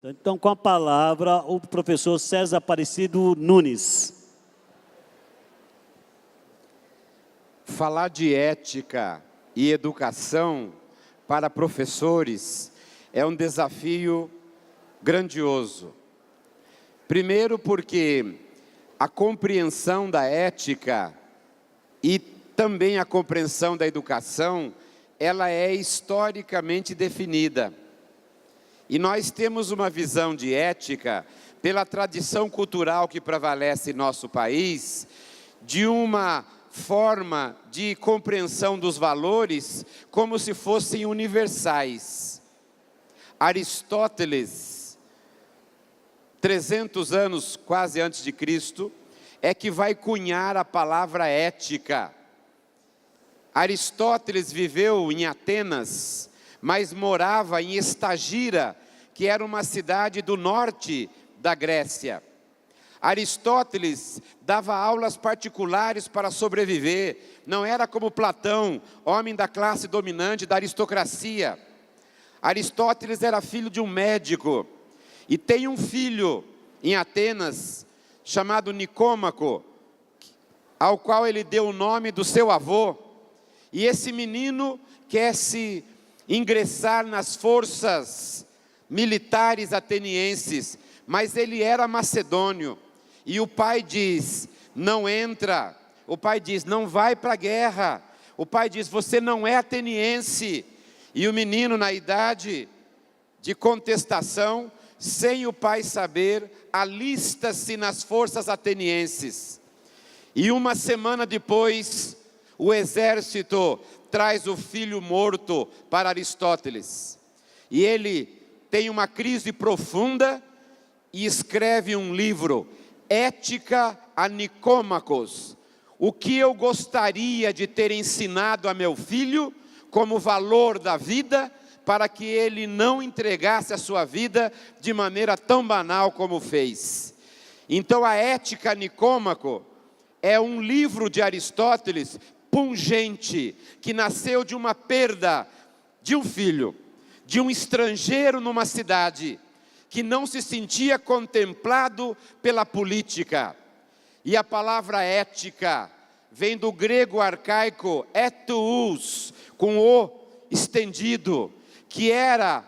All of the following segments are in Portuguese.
Então, com a palavra, o professor César Aparecido Nunes. Falar de ética e educação para professores é um desafio grandioso. Primeiro porque a compreensão da ética e também a compreensão da educação, ela é historicamente definida. E nós temos uma visão de ética, pela tradição cultural que prevalece em nosso país, de uma forma de compreensão dos valores como se fossem universais. Aristóteles, 300 anos quase antes de Cristo, é que vai cunhar a palavra ética. Aristóteles viveu em Atenas, mas morava em Estagira, que era uma cidade do norte da Grécia. Aristóteles dava aulas particulares para sobreviver, não era como Platão, homem da classe dominante da aristocracia. Aristóteles era filho de um médico, e tem um filho em Atenas, chamado Nicômaco, ao qual ele deu o nome do seu avô, e esse menino quer se ingressar nas forças militares atenienses, mas ele era macedônio, e o pai diz, não entra, o pai diz, não vai para a guerra, o pai diz, você não é ateniense, e o menino na idade de contestação, sem o pai saber, alista-se nas forças atenienses, e uma semana depois, o exército traz o filho morto para Aristóteles, e ele tem uma crise profunda e escreve um livro, Ética a Nicômacos, o que eu gostaria de ter ensinado a meu filho como valor da vida, para que ele não entregasse a sua vida de maneira tão banal como fez. Então a Ética a Nicômaco é um livro de Aristóteles pungente, que nasceu de uma perda de um filho, de um estrangeiro numa cidade, que não se sentia contemplado pela política. E a palavra ética vem do grego arcaico ethos, com o estendido, que era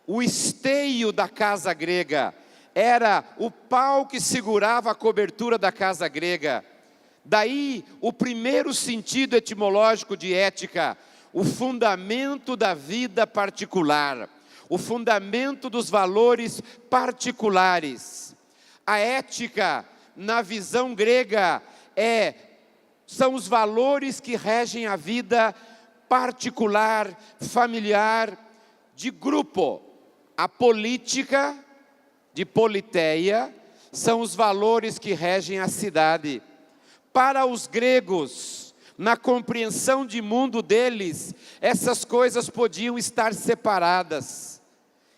o esteio da casa grega, era o pau que segurava a cobertura da casa grega. Daí o primeiro sentido etimológico de ética, o fundamento da vida particular, o fundamento dos valores particulares. A ética, na visão grega, são os valores que regem a vida particular, familiar, de grupo. A política, de politeia, são os valores que regem a cidade. Para os gregos, na compreensão de mundo deles, essas coisas podiam estar separadas.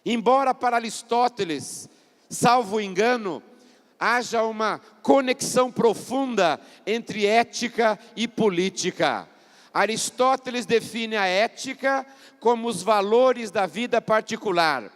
Embora para Aristóteles, salvo engano, haja uma conexão profunda entre ética e política. Aristóteles define a ética como os valores da vida particular,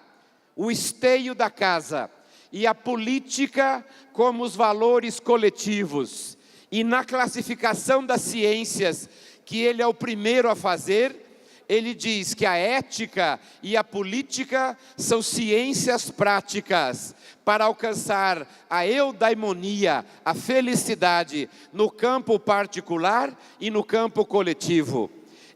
o esteio da casa, e a política como os valores coletivos. E na classificação das ciências, que ele é o primeiro a fazer, ele diz que a ética e a política são ciências práticas para alcançar a eudaimonia, a felicidade, no campo particular e no campo coletivo.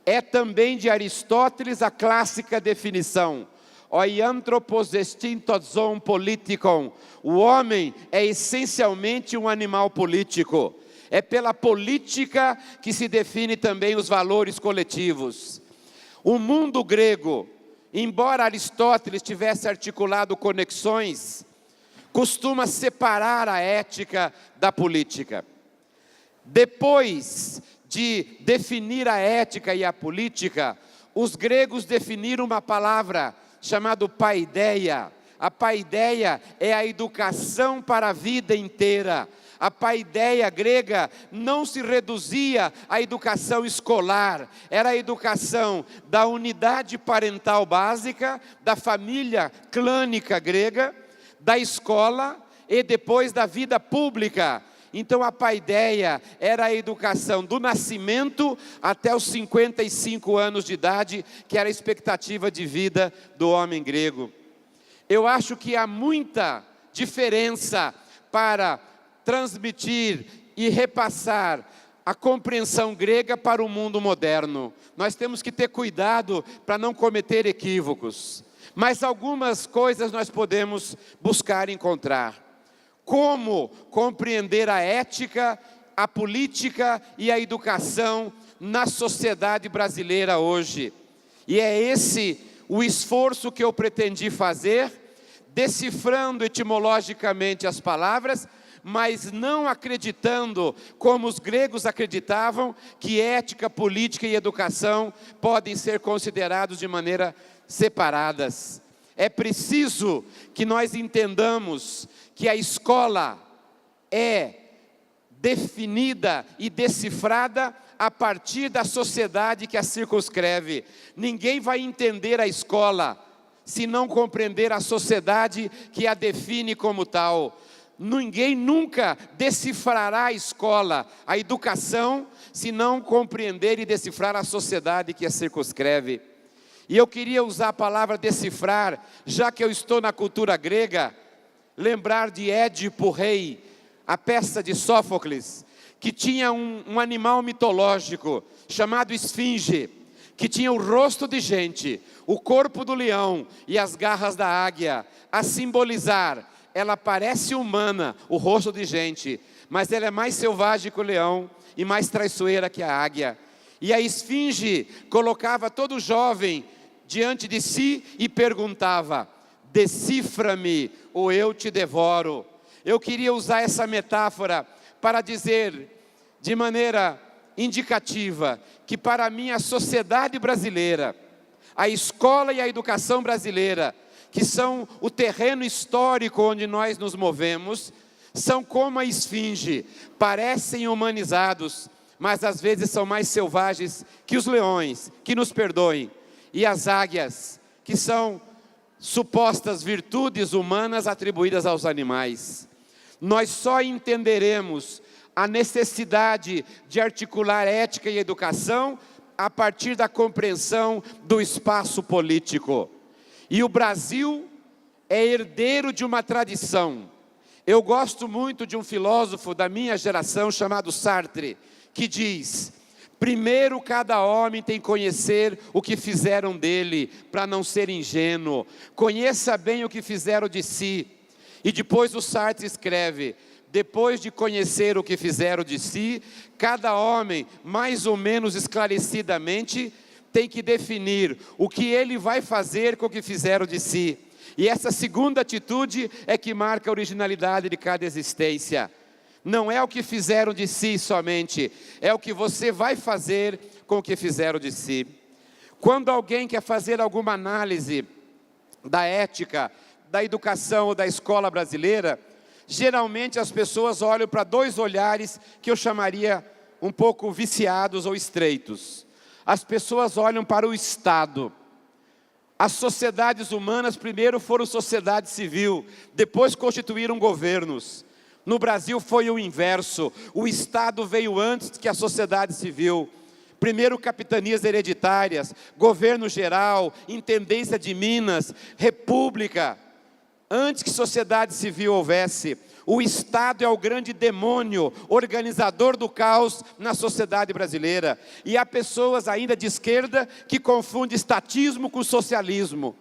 É também de Aristóteles a clássica definição, oi anthropos extinctos zoon politikon, o homem é essencialmente um animal político. É pela política que se define também os valores coletivos. O mundo grego, embora Aristóteles tivesse articulado conexões, costuma separar a ética da política. Depois de definir a ética e a política, os gregos definiram uma palavra chamada paideia. A paideia é a educação para a vida inteira. A paideia grega não se reduzia à educação escolar, era a educação da unidade parental básica, da família clânica grega, da escola e depois da vida pública. Então a paideia era a educação do nascimento até os 55 anos de idade, que era a expectativa de vida do homem grego. Eu acho que há muita diferença para transmitir e repassar a compreensão grega para o mundo moderno. Nós temos que ter cuidado para não cometer equívocos. Mas algumas coisas nós podemos buscar encontrar. Como compreender a ética, a política e a educação na sociedade brasileira hoje. E é esse o esforço que eu pretendi fazer, decifrando etimologicamente as palavras, mas não acreditando, como os gregos acreditavam, que ética, política e educação podem ser considerados de maneira separadas. É preciso que nós entendamos que a escola é definida e decifrada a partir da sociedade que a circunscreve. Ninguém vai entender a escola se não compreender a sociedade que a define como tal. Ninguém nunca decifrará a escola, a educação, se não compreender e decifrar a sociedade que a circunscreve. E eu queria usar a palavra decifrar, já que eu estou na cultura grega, lembrar de Édipo Rei, a peça de Sófocles, que tinha um animal mitológico chamado esfinge, que tinha o rosto de gente, o corpo do leão e as garras da águia, a simbolizar, ela parece humana, o rosto de gente, mas ela é mais selvagem que o leão e mais traiçoeira que a águia. E a esfinge colocava todo jovem diante de si e perguntava: decifra-me ou eu te devoro. Eu queria usar essa metáfora para dizer de maneira indicativa que para mim a sociedade brasileira, a escola e a educação brasileira, que são o terreno histórico onde nós nos movemos, são como a esfinge, parecem humanizados, mas às vezes são mais selvagens que os leões, que nos perdoem, e as águias, que são supostas virtudes humanas atribuídas aos animais. Nós só entenderemos a necessidade de articular ética e educação a partir da compreensão do espaço político. E o Brasil é herdeiro de uma tradição. Eu gosto muito de um filósofo da minha geração chamado Sartre, que diz: primeiro cada homem tem que conhecer o que fizeram dele, para não ser ingênuo. Conheça bem o que fizeram de si. E depois o Sartre escreve: depois de conhecer o que fizeram de si, cada homem, mais ou menos esclarecidamente, tem que definir o que ele vai fazer com o que fizeram de si. E essa segunda atitude é que marca a originalidade de cada existência. Não é o que fizeram de si somente, é o que você vai fazer com o que fizeram de si. Quando alguém quer fazer alguma análise da ética, da educação ou da escola brasileira, geralmente as pessoas olham para dois olhares que eu chamaria um pouco viciados ou estreitos. As pessoas olham para o Estado. As sociedades humanas primeiro foram sociedade civil, depois constituíram governos. No Brasil foi o inverso, o Estado veio antes que a sociedade civil. Primeiro capitanias hereditárias, governo geral, intendência de Minas, república. Antes que sociedade civil houvesse, o Estado é o grande demônio, organizador do caos na sociedade brasileira. E há pessoas ainda de esquerda que confundem estatismo com socialismo.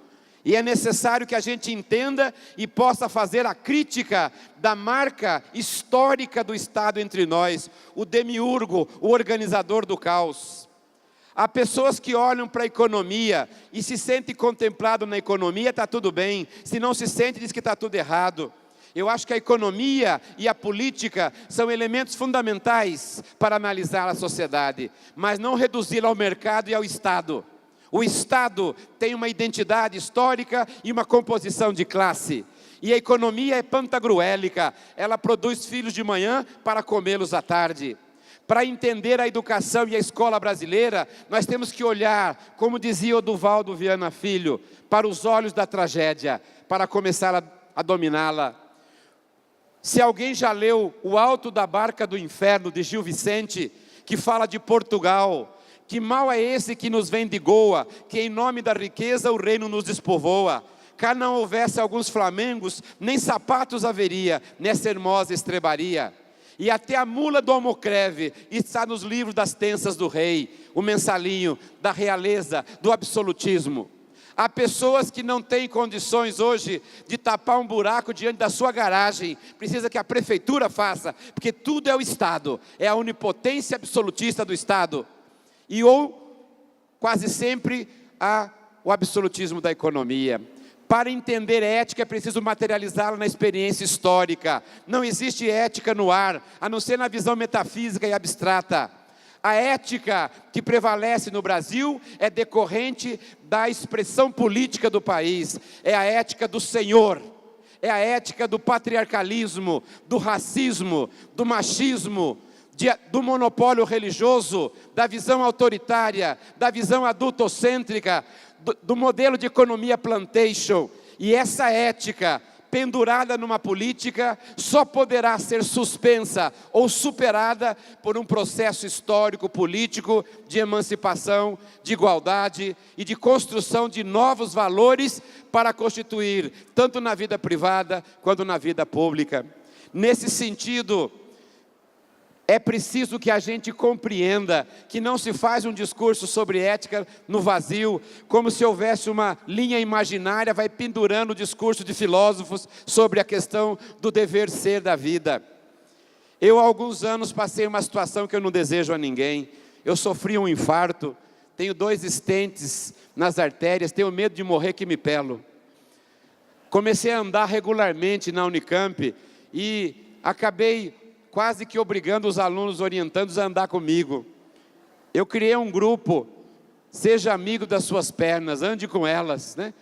E é necessário que a gente entenda e possa fazer a crítica da marca histórica do Estado entre nós, o demiurgo, o organizador do caos. Há pessoas que olham para a economia e se sentem contemplados na economia, está tudo bem. Se não se sente, diz que está tudo errado. Eu acho que a economia e a política são elementos fundamentais para analisar a sociedade, mas não reduzi-la ao mercado e ao Estado. O Estado tem uma identidade histórica e uma composição de classe. E a economia é pantagruélica, ela produz filhos de manhã para comê-los à tarde. Para entender a educação e a escola brasileira, nós temos que olhar, como dizia Oduvaldo Viana Filho, para os olhos da tragédia, para começar a a dominá-la. Se alguém já leu O Alto da Barca do Inferno, de Gil Vicente, que fala de Portugal, que mal é esse que nos vem de Goa, que em nome da riqueza o reino nos despovoa. Cá não houvesse alguns flamengos, nem sapatos haveria, nessa hermosa estrebaria. E até a mula do almocreve está nos livros das tensas do rei, o mensalinho da realeza, do absolutismo. Há pessoas que não têm condições hoje de tapar um buraco diante da sua garagem, precisa que a prefeitura faça, porque tudo é o Estado, é a onipotência absolutista do Estado. Ou, quase sempre, há o absolutismo da economia. Para entender ética é preciso materializá-la na experiência histórica. Não existe ética no ar, a não ser na visão metafísica e abstrata. A ética que prevalece no Brasil é decorrente da expressão política do país. É a ética do senhor, é a ética do patriarcalismo, do racismo, do machismo, do monopólio religioso, da visão autoritária, da visão adultocêntrica, do modelo de economia plantation. E essa ética, pendurada numa política, só poderá ser suspensa ou superada por um processo histórico, político, de emancipação, de igualdade e de construção de novos valores para constituir, tanto na vida privada quanto na vida pública. Nesse sentido, é preciso que a gente compreenda que não se faz um discurso sobre ética no vazio, como se houvesse uma linha imaginária, vai pendurando o discurso de filósofos sobre a questão do dever ser da vida. Eu há alguns anos passei uma situação que eu não desejo a ninguém. Eu sofri um infarto, tenho 2 stents nas artérias, tenho medo de morrer que me pelo. Comecei a andar regularmente na Unicamp e acabei quase que obrigando os alunos orientandos a andar comigo. Eu criei um grupo, seja amigo das suas pernas, ande com elas, né?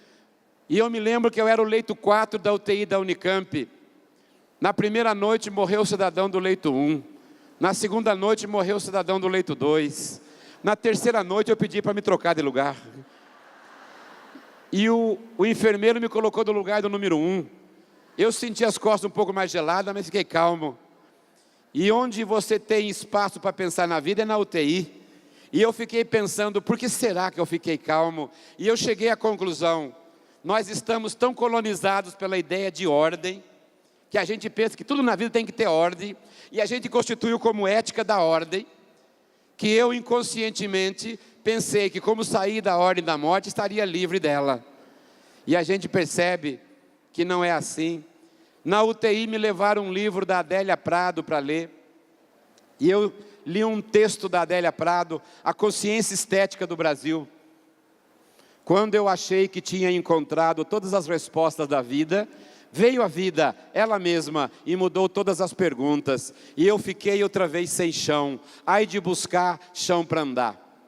E eu me lembro que eu era o leito 4 da UTI da Unicamp. Na primeira noite morreu o cidadão do leito 1. Na segunda noite morreu o cidadão do leito 2. Na terceira noite eu pedi para me trocar de lugar. E o enfermeiro me colocou no lugar do número 1. Eu senti as costas um pouco mais geladas, mas fiquei calmo. E onde você tem espaço para pensar na vida é na UTI. E eu fiquei pensando, por que será que eu fiquei calmo? E eu cheguei à conclusão, nós estamos tão colonizados pela ideia de ordem, que a gente pensa que tudo na vida tem que ter ordem, e a gente constituiu como ética da ordem, que eu inconscientemente pensei que como sair da ordem da morte, estaria livre dela. E a gente percebe que não é assim. Na UTI me levaram um livro da Adélia Prado para ler, e eu li um texto da Adélia Prado, A Consciência Estética do Brasil. Quando eu achei que tinha encontrado todas as respostas da vida, veio a vida, ela mesma, e mudou todas as perguntas, e eu fiquei outra vez sem chão, ai de buscar chão para andar.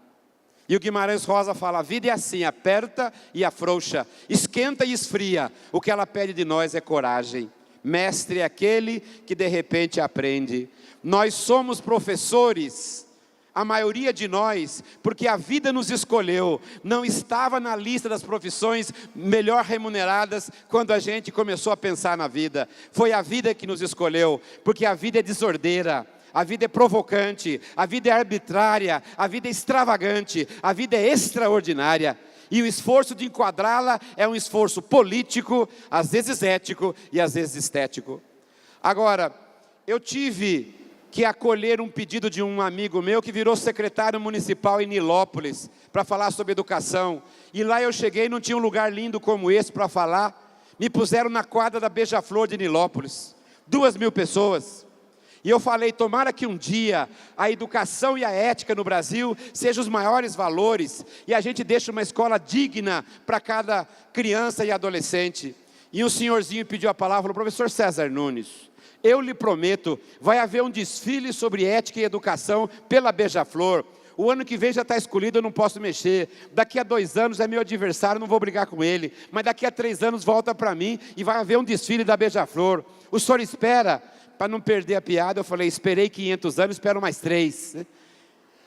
E o Guimarães Rosa fala, a vida é assim, aperta e afrouxa, esquenta e esfria, o que ela pede de nós é coragem. Mestre é aquele que de repente aprende. Nós somos professores, a maioria de nós, porque a vida nos escolheu. Não estava na lista das profissões melhor remuneradas quando a gente começou a pensar na vida. Foi a vida que nos escolheu, porque a vida é desordeira, a vida é provocante, a vida é arbitrária, a vida é extravagante, a vida é extraordinária. E o esforço de enquadrá-la é um esforço político, às vezes ético e às vezes estético. Agora, eu tive que acolher um pedido de um amigo meu que virou secretário municipal em Nilópolis para falar sobre educação. E lá eu cheguei, não tinha um lugar lindo como esse para falar. Me puseram na quadra da Beija-Flor de Nilópolis, 2.000 pessoas. E eu falei, tomara que um dia a educação e a ética no Brasil sejam os maiores valores e a gente deixe uma escola digna para cada criança e adolescente. E um senhorzinho pediu a palavra, falou, professor César Nunes, eu lhe prometo, vai haver um desfile sobre ética e educação pela Beija-Flor. O ano que vem já está escolhido, eu não posso mexer. Daqui a 2 anos é meu adversário, não vou brigar com ele. Mas daqui a 3 anos volta para mim e vai haver um desfile da Beija-Flor. O senhor espera? Para não perder a piada, eu falei, esperei 500 anos, espero mais 3.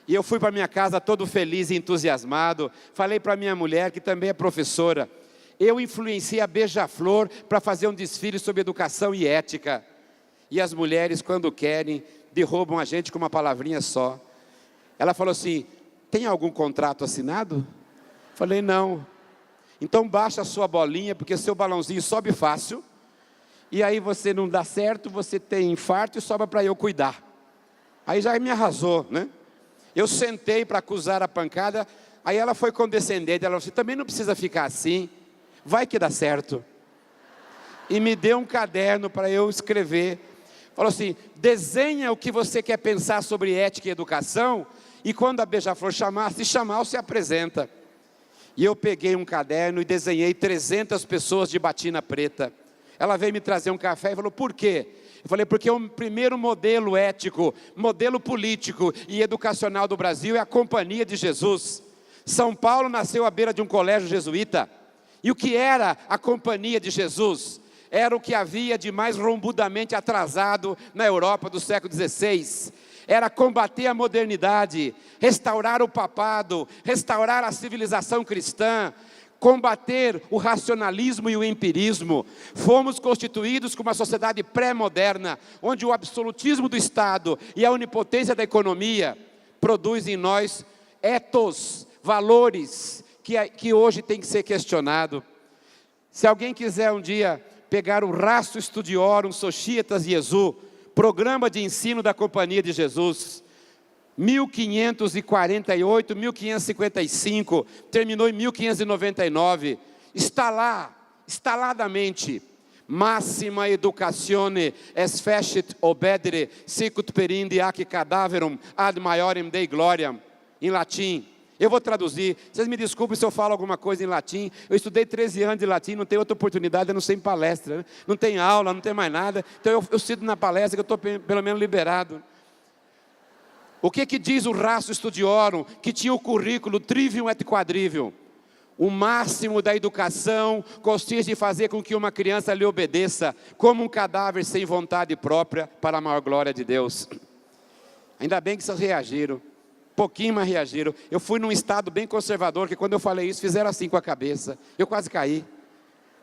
E eu fui para minha casa todo feliz e entusiasmado. Falei para minha mulher, que também é professora. eu influenciei a Beija-Flor para fazer um desfile sobre educação e ética. E as mulheres, quando querem, derrubam a gente com uma palavrinha só. Ela falou assim: tem algum contrato assinado? Falei: não. Então baixa a sua bolinha, porque seu balãozinho sobe fácil. E aí você não dá certo, você tem infarto e sobra para eu cuidar. Aí já me arrasou, né? Eu sentei para acusar a pancada. Aí ela foi condescendente. Ela falou assim: também não precisa ficar assim. Vai que dá certo. E me deu um caderno para eu escrever. Falou assim: desenha o que você quer pensar sobre ética e educação, e quando a Beija-Flor chamar, se chamar, se apresenta. E eu peguei um caderno e desenhei 300 pessoas de batina preta. Ela veio me trazer um café e falou: por quê? Eu falei: porque o primeiro modelo ético, modelo político e educacional do Brasil é a Companhia de Jesus. São Paulo nasceu à beira de um colégio jesuíta. E o que era a Companhia de Jesus? Era o que havia de mais rombudamente atrasado na Europa do século XVI. Era combater a modernidade, restaurar o papado, restaurar a civilização cristã, combater o racionalismo e o empirismo. Fomos constituídos como uma sociedade pré-moderna, onde o absolutismo do Estado e a onipotência da economia produzem em nós ethos, valores, que hoje tem que ser questionado. Se alguém quiser um dia pegar o Ratio Studiorum Societas Jesu, programa de ensino da Companhia de Jesus, 1548, 1555, terminou em 1599, está lá, instaladamente: Massima educatione est fecit obedere, sicut perinde ac cadaverum ad maiorem Dei gloriam, em latim. Eu vou traduzir, vocês me desculpem se eu falo alguma coisa em latim. Eu estudei 13 anos de latim, não tem outra oportunidade, eu não sei em palestra, né? Não tem aula, não tem mais nada. Então eu cito na palestra que eu estou pelo menos liberado. O que diz o Ratio Studiorum, que tinha o currículo trivium et quadrivium? O máximo da educação consiste em fazer com que uma criança lhe obedeça, como um cadáver sem vontade própria, para a maior glória de Deus. Ainda bem que vocês reagiram. Pouquinho mais reagiram. Eu fui num estado bem conservador, que quando eu falei isso, fizeram assim com a cabeça. Eu quase caí.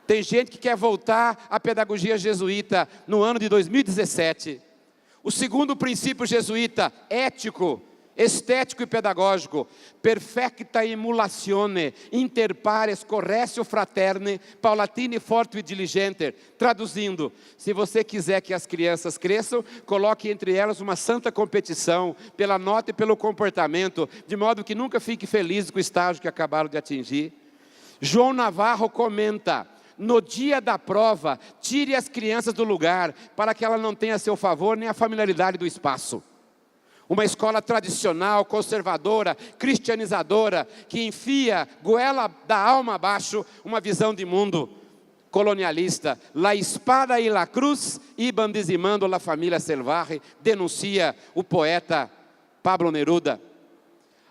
Tem gente que quer voltar à pedagogia jesuíta no ano de 2017. O segundo princípio jesuíta, ético, estético e pedagógico: perfecta emulatione, inter pares correctio fraterne, paulatine fortui diligenter. Traduzindo: se você quiser que as crianças cresçam, coloque entre elas uma santa competição, pela nota e pelo comportamento, de modo que nunca fique feliz com o estágio que acabaram de atingir. João Navarro comenta: no dia da prova, tire as crianças do lugar, para que ela não tenha a seu favor nem a familiaridade do espaço. Uma escola tradicional, conservadora, cristianizadora, que enfia goela da alma abaixo uma visão de mundo colonialista. La espada e la cruz iban dizimando la família selvagem, denuncia o poeta Pablo Neruda.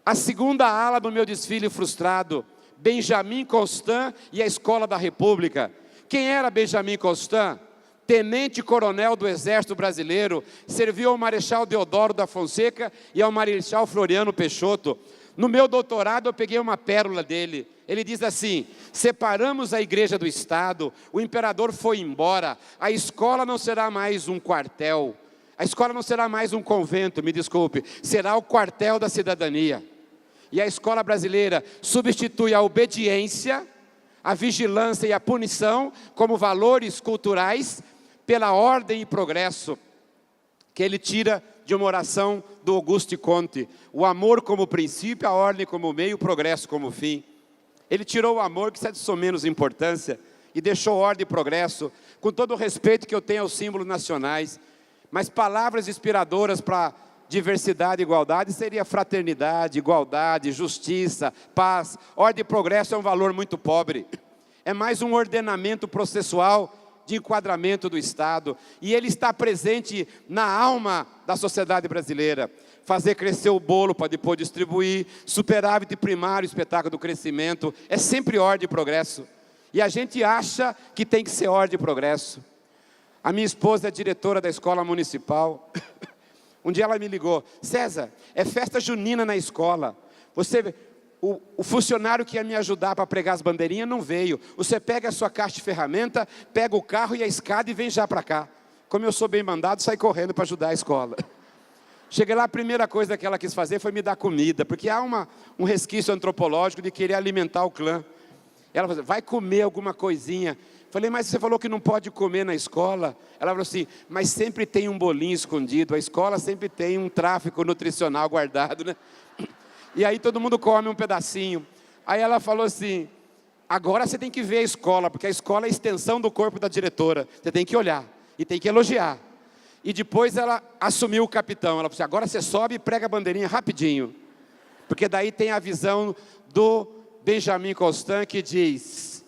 A segunda ala do meu desfile frustrado: Benjamin Constant e a Escola da República. Quem era Benjamin Constant? Tenente-coronel do Exército Brasileiro, serviu ao Marechal Deodoro da Fonseca e ao Marechal Floriano Peixoto. No meu doutorado eu peguei uma pérola dele. Ele diz assim: separamos a igreja do Estado, o imperador foi embora, a escola não será mais um quartel, a escola não será mais um convento, me desculpe, será o quartel da cidadania. E a escola brasileira substitui a obediência, a vigilância e a punição como valores culturais pela ordem e progresso, que ele tira de uma oração do Auguste Comte: o amor como princípio, a ordem como meio, o progresso como fim. Ele tirou o amor, que é de sua menos importância, e deixou ordem e progresso, com todo o respeito que eu tenho aos símbolos nacionais, mas palavras inspiradoras para diversidade e igualdade seria fraternidade, igualdade, justiça, paz. Ordem e progresso é um valor muito pobre. É mais um ordenamento processual de enquadramento do Estado. E ele está presente na alma da sociedade brasileira. Fazer crescer o bolo para depois distribuir, superávit primário, espetáculo do crescimento. É sempre ordem e progresso. E a gente acha que tem que ser ordem e progresso. A minha esposa é diretora da escola municipal. Um dia ela me ligou: César, é festa junina na escola. Você o funcionário que ia me ajudar para pregar as bandeirinhas não veio. Você pega a sua caixa de ferramenta, pega o carro e a escada e vem já para cá. Como eu sou bem mandado, sai correndo para ajudar a escola. Cheguei lá, a primeira coisa que ela quis fazer foi me dar comida, porque há um resquício antropológico de querer alimentar o clã. Ela falou, vai comer alguma coisinha. Falei, mas você falou que não pode comer na escola. Ela falou assim, mas sempre tem um bolinho escondido, a escola sempre tem um tráfico nutricional guardado, né? E aí todo mundo come um pedacinho. Aí ela falou assim, agora você tem que ver a escola, porque a escola é a extensão do corpo da diretora. Você tem que olhar e tem que elogiar. E depois ela assumiu o capitão. Ela falou assim, agora você sobe e prega a bandeirinha rapidinho. Porque daí tem a visão do Benjamin Constant que diz,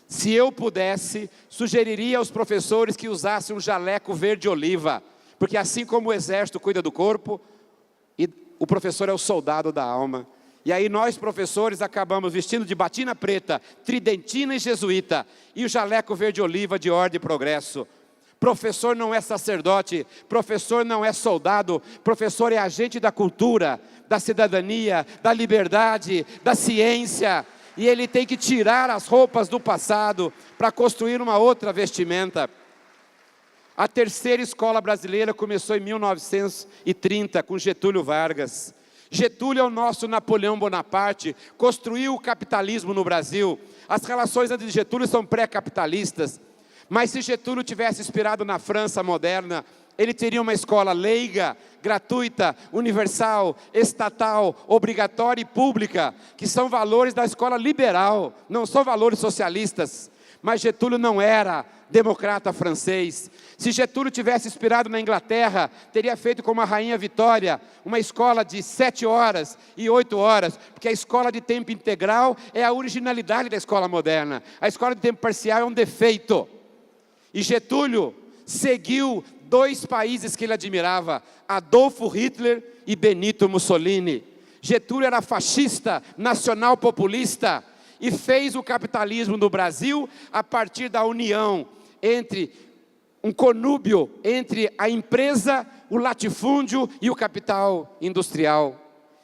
se eu pudesse, sugeriria aos professores que usassem um jaleco verde-oliva, porque assim como o exército cuida do corpo, e o professor é o soldado da alma. E aí nós, professores, acabamos vestindo de batina preta, tridentina e jesuíta, e o jaleco verde-oliva de ordem e progresso. Professor não é sacerdote, professor não é soldado, professor é agente da cultura, da cidadania, da liberdade, da ciência. E ele tem que tirar as roupas do passado para construir uma outra vestimenta. A terceira escola brasileira começou em 1930, com Getúlio Vargas. Getúlio é o nosso Napoleão Bonaparte, construiu o capitalismo no Brasil. As relações entre Getúlio são pré-capitalistas. Mas se Getúlio tivesse inspirado na França moderna, ele teria uma escola leiga, gratuita, universal, estatal, obrigatória e pública, que são valores da escola liberal, não são valores socialistas. Mas Getúlio não era democrata francês. Se Getúlio tivesse inspirado na Inglaterra, teria feito como a Rainha Vitória, uma escola de 7 horas e 8 horas, porque a escola de tempo integral é a originalidade da escola moderna. A escola de tempo parcial é um defeito. E Getúlio seguiu 2 países que ele admirava, Adolfo Hitler e Benito Mussolini. Getúlio era fascista, nacional populista, e fez o capitalismo no Brasil a partir da união entre um conúbio entre a empresa, o latifúndio e o capital industrial.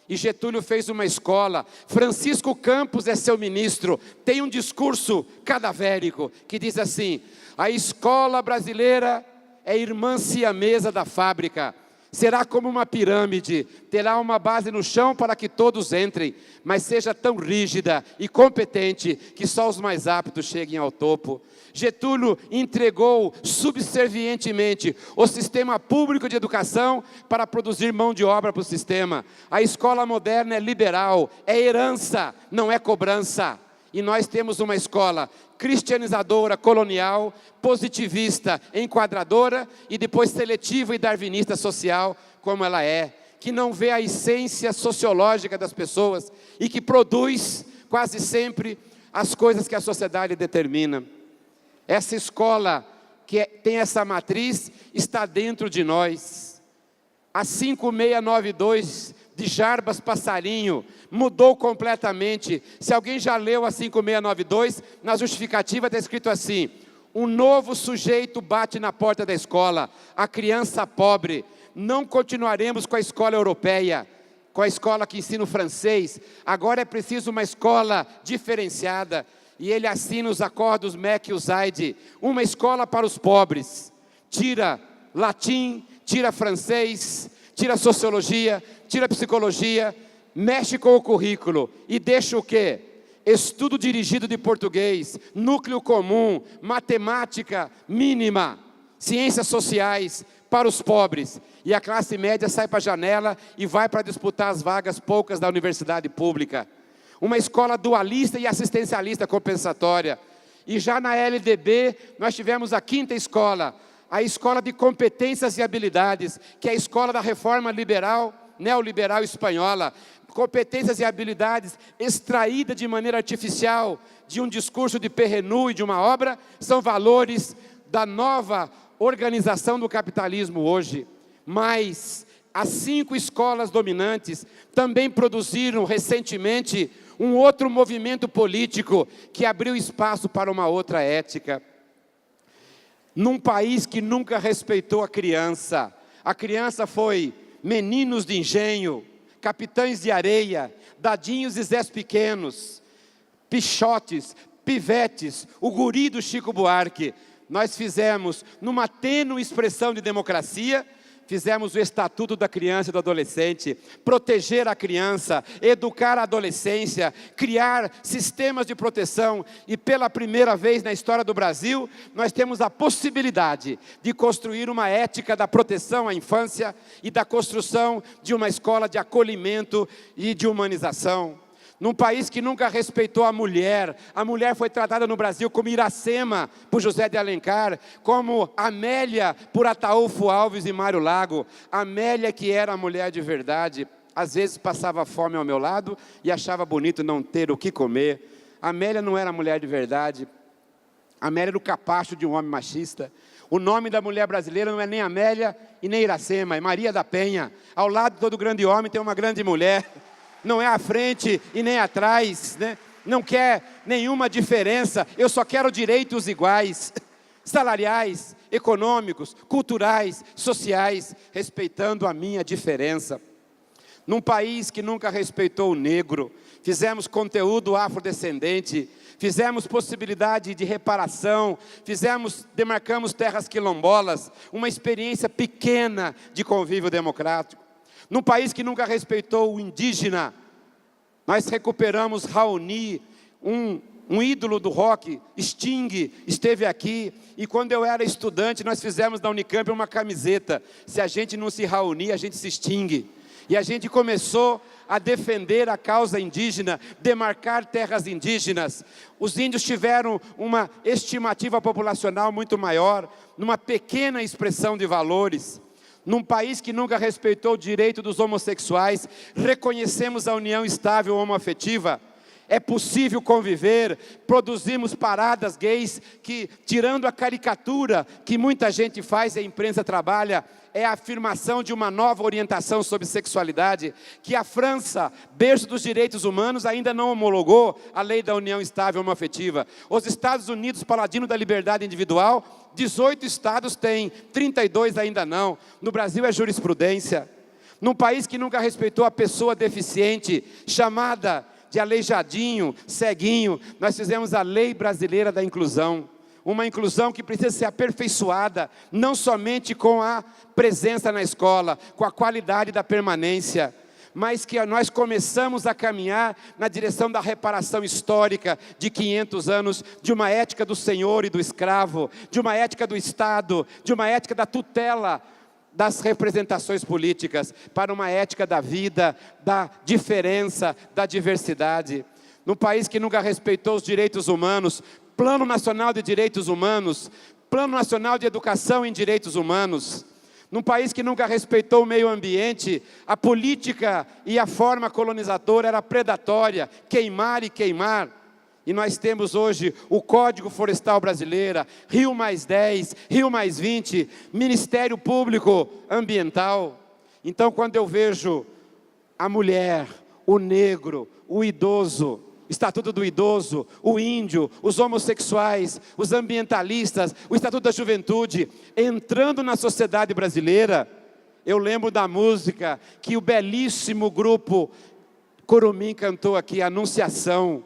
E Getúlio fez uma escola. Francisco Campos é seu ministro, tem um discurso cadavérico que diz assim, a escola brasileira é irmã siamesa da fábrica, será como uma pirâmide, terá uma base no chão para que todos entrem, mas seja tão rígida e competente que só os mais aptos cheguem ao topo. Getúlio entregou subservientemente o sistema público de educação para produzir mão de obra para o sistema. A escola moderna é liberal, é herança, não é cobrança. E nós temos uma escola cristianizadora, colonial, positivista, enquadradora e depois seletiva e darwinista social, como ela é, que não vê a essência sociológica das pessoas e que produz quase sempre as coisas que a sociedade determina. Essa escola que tem essa matriz está dentro de nós. A 5692 de Jarbas Passarinho mudou completamente. Se alguém já leu a 5692, na justificativa está escrito assim, um novo sujeito bate na porta da escola, a criança pobre. Não continuaremos com a escola europeia, com a escola que ensina o francês, agora é preciso uma escola diferenciada. E ele assina os acordos MEC e USAID, uma escola para os pobres. Tira latim, tira francês, tira sociologia, tira psicologia, mexe com o currículo e deixa o quê? Estudo dirigido de português, núcleo comum, matemática mínima, ciências sociais para os pobres. E a classe média sai para a janela e vai para disputar as vagas poucas da universidade pública. Uma escola dualista e assistencialista compensatória. E já na LDB nós tivemos a 5ª escola, a escola de competências e habilidades, que é a escola da reforma liberal, neoliberal espanhola. Competências e habilidades extraídas de maneira artificial de um discurso de Perrenu e de uma obra, são valores da nova organização do capitalismo hoje. Mas as 5 escolas dominantes também produziram recentemente um outro movimento político que abriu espaço para uma outra ética. Num país que nunca respeitou a criança foi meninos de engenho, Capitães de Areia, Dadinhos e Zés Pequenos, Pichotes, Pivetes, o guri do Chico Buarque. Nós fizemos, numa tênue expressão de democracia, fizemos o Estatuto da Criança e do Adolescente, proteger a criança, educar a adolescência, criar sistemas de proteção, e pela primeira vez na história do Brasil, nós temos a possibilidade de construir uma ética da proteção à infância e da construção de uma escola de acolhimento e de humanização. Num país que nunca respeitou a mulher foi tratada no Brasil como Iracema, por José de Alencar, como Amélia, por Ataúfo Alves e Mário Lago. Amélia, que era a mulher de verdade, às vezes passava fome ao meu lado e achava bonito não ter o que comer. Amélia não era mulher de verdade, Amélia era o capacho de um homem machista. O nome da mulher brasileira não é nem Amélia e nem Iracema, é Maria da Penha. Ao lado de todo grande homem tem uma grande mulher. Não é à frente e nem atrás, né? Não quer nenhuma diferença, eu só quero direitos iguais, salariais, econômicos, culturais, sociais, respeitando a minha diferença. Num país que nunca respeitou o negro, fizemos conteúdo afrodescendente, fizemos possibilidade de reparação, demarcamos terras quilombolas, uma experiência pequena de convívio democrático. Num país que nunca respeitou o indígena, nós recuperamos Raoni, um ídolo do rock, Sting, esteve aqui, e quando eu era estudante, nós fizemos na Unicamp uma camiseta, se a gente não se reunir, a gente se extingue. E a gente começou a defender a causa indígena, demarcar terras indígenas. Os índios tiveram uma estimativa populacional muito maior, numa pequena expressão de valores. Num país que nunca respeitou o direito dos homossexuais, reconhecemos a união estável homoafetiva. É possível conviver, produzimos paradas gays que, tirando a caricatura que muita gente faz e a imprensa trabalha, é a afirmação de uma nova orientação sobre sexualidade, que a França, berço dos direitos humanos, ainda não homologou a lei da união estável homoafetiva. Os Estados Unidos, paladino da liberdade individual, 18 estados têm, 32 ainda não. No Brasil é jurisprudência. Num país que nunca respeitou a pessoa deficiente, chamada de aleijadinho, ceguinho, nós fizemos a Lei Brasileira da Inclusão. Uma inclusão que precisa ser aperfeiçoada, não somente com a presença na escola, com a qualidade da permanência, mas que nós começamos a caminhar na direção da reparação histórica de 500 anos, de uma ética do senhor e do escravo, de uma ética do Estado, de uma ética da tutela das representações políticas, para uma ética da vida, da diferença, da diversidade. Num país que nunca respeitou os direitos humanos, Plano Nacional de Direitos Humanos, Plano Nacional de Educação em Direitos Humanos. Num país que nunca respeitou o meio ambiente, a política e a forma colonizadora era predatória, queimar e queimar. E nós temos hoje o Código Florestal Brasileiro, Rio Mais 10, Rio Mais 20, Ministério Público Ambiental. Então, quando eu vejo a mulher, o negro, o idoso, Estatuto do Idoso, o índio, os homossexuais, os ambientalistas, o Estatuto da Juventude, entrando na sociedade brasileira, eu lembro da música que o belíssimo grupo Curumim cantou aqui, Anunciação,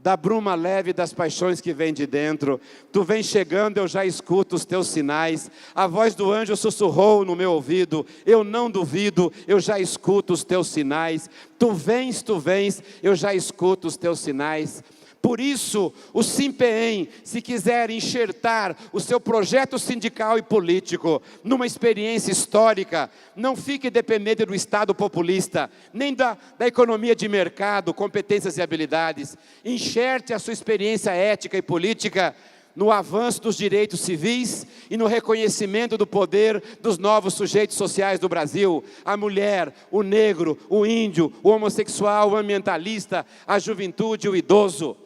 da bruma leve das paixões que vem de dentro. Tu vem chegando, eu já escuto os teus sinais. A voz do anjo sussurrou no meu ouvido. Eu não duvido, eu já escuto os teus sinais. Tu vens, eu já escuto os teus sinais. Por isso, o SINPEEM, se quiser enxertar o seu projeto sindical e político numa experiência histórica, não fique dependente do Estado populista, nem da economia de mercado, competências e habilidades. Enxerte a sua experiência ética e política no avanço dos direitos civis e no reconhecimento do poder dos novos sujeitos sociais do Brasil. A mulher, o negro, o índio, o homossexual, o ambientalista, a juventude, o idoso.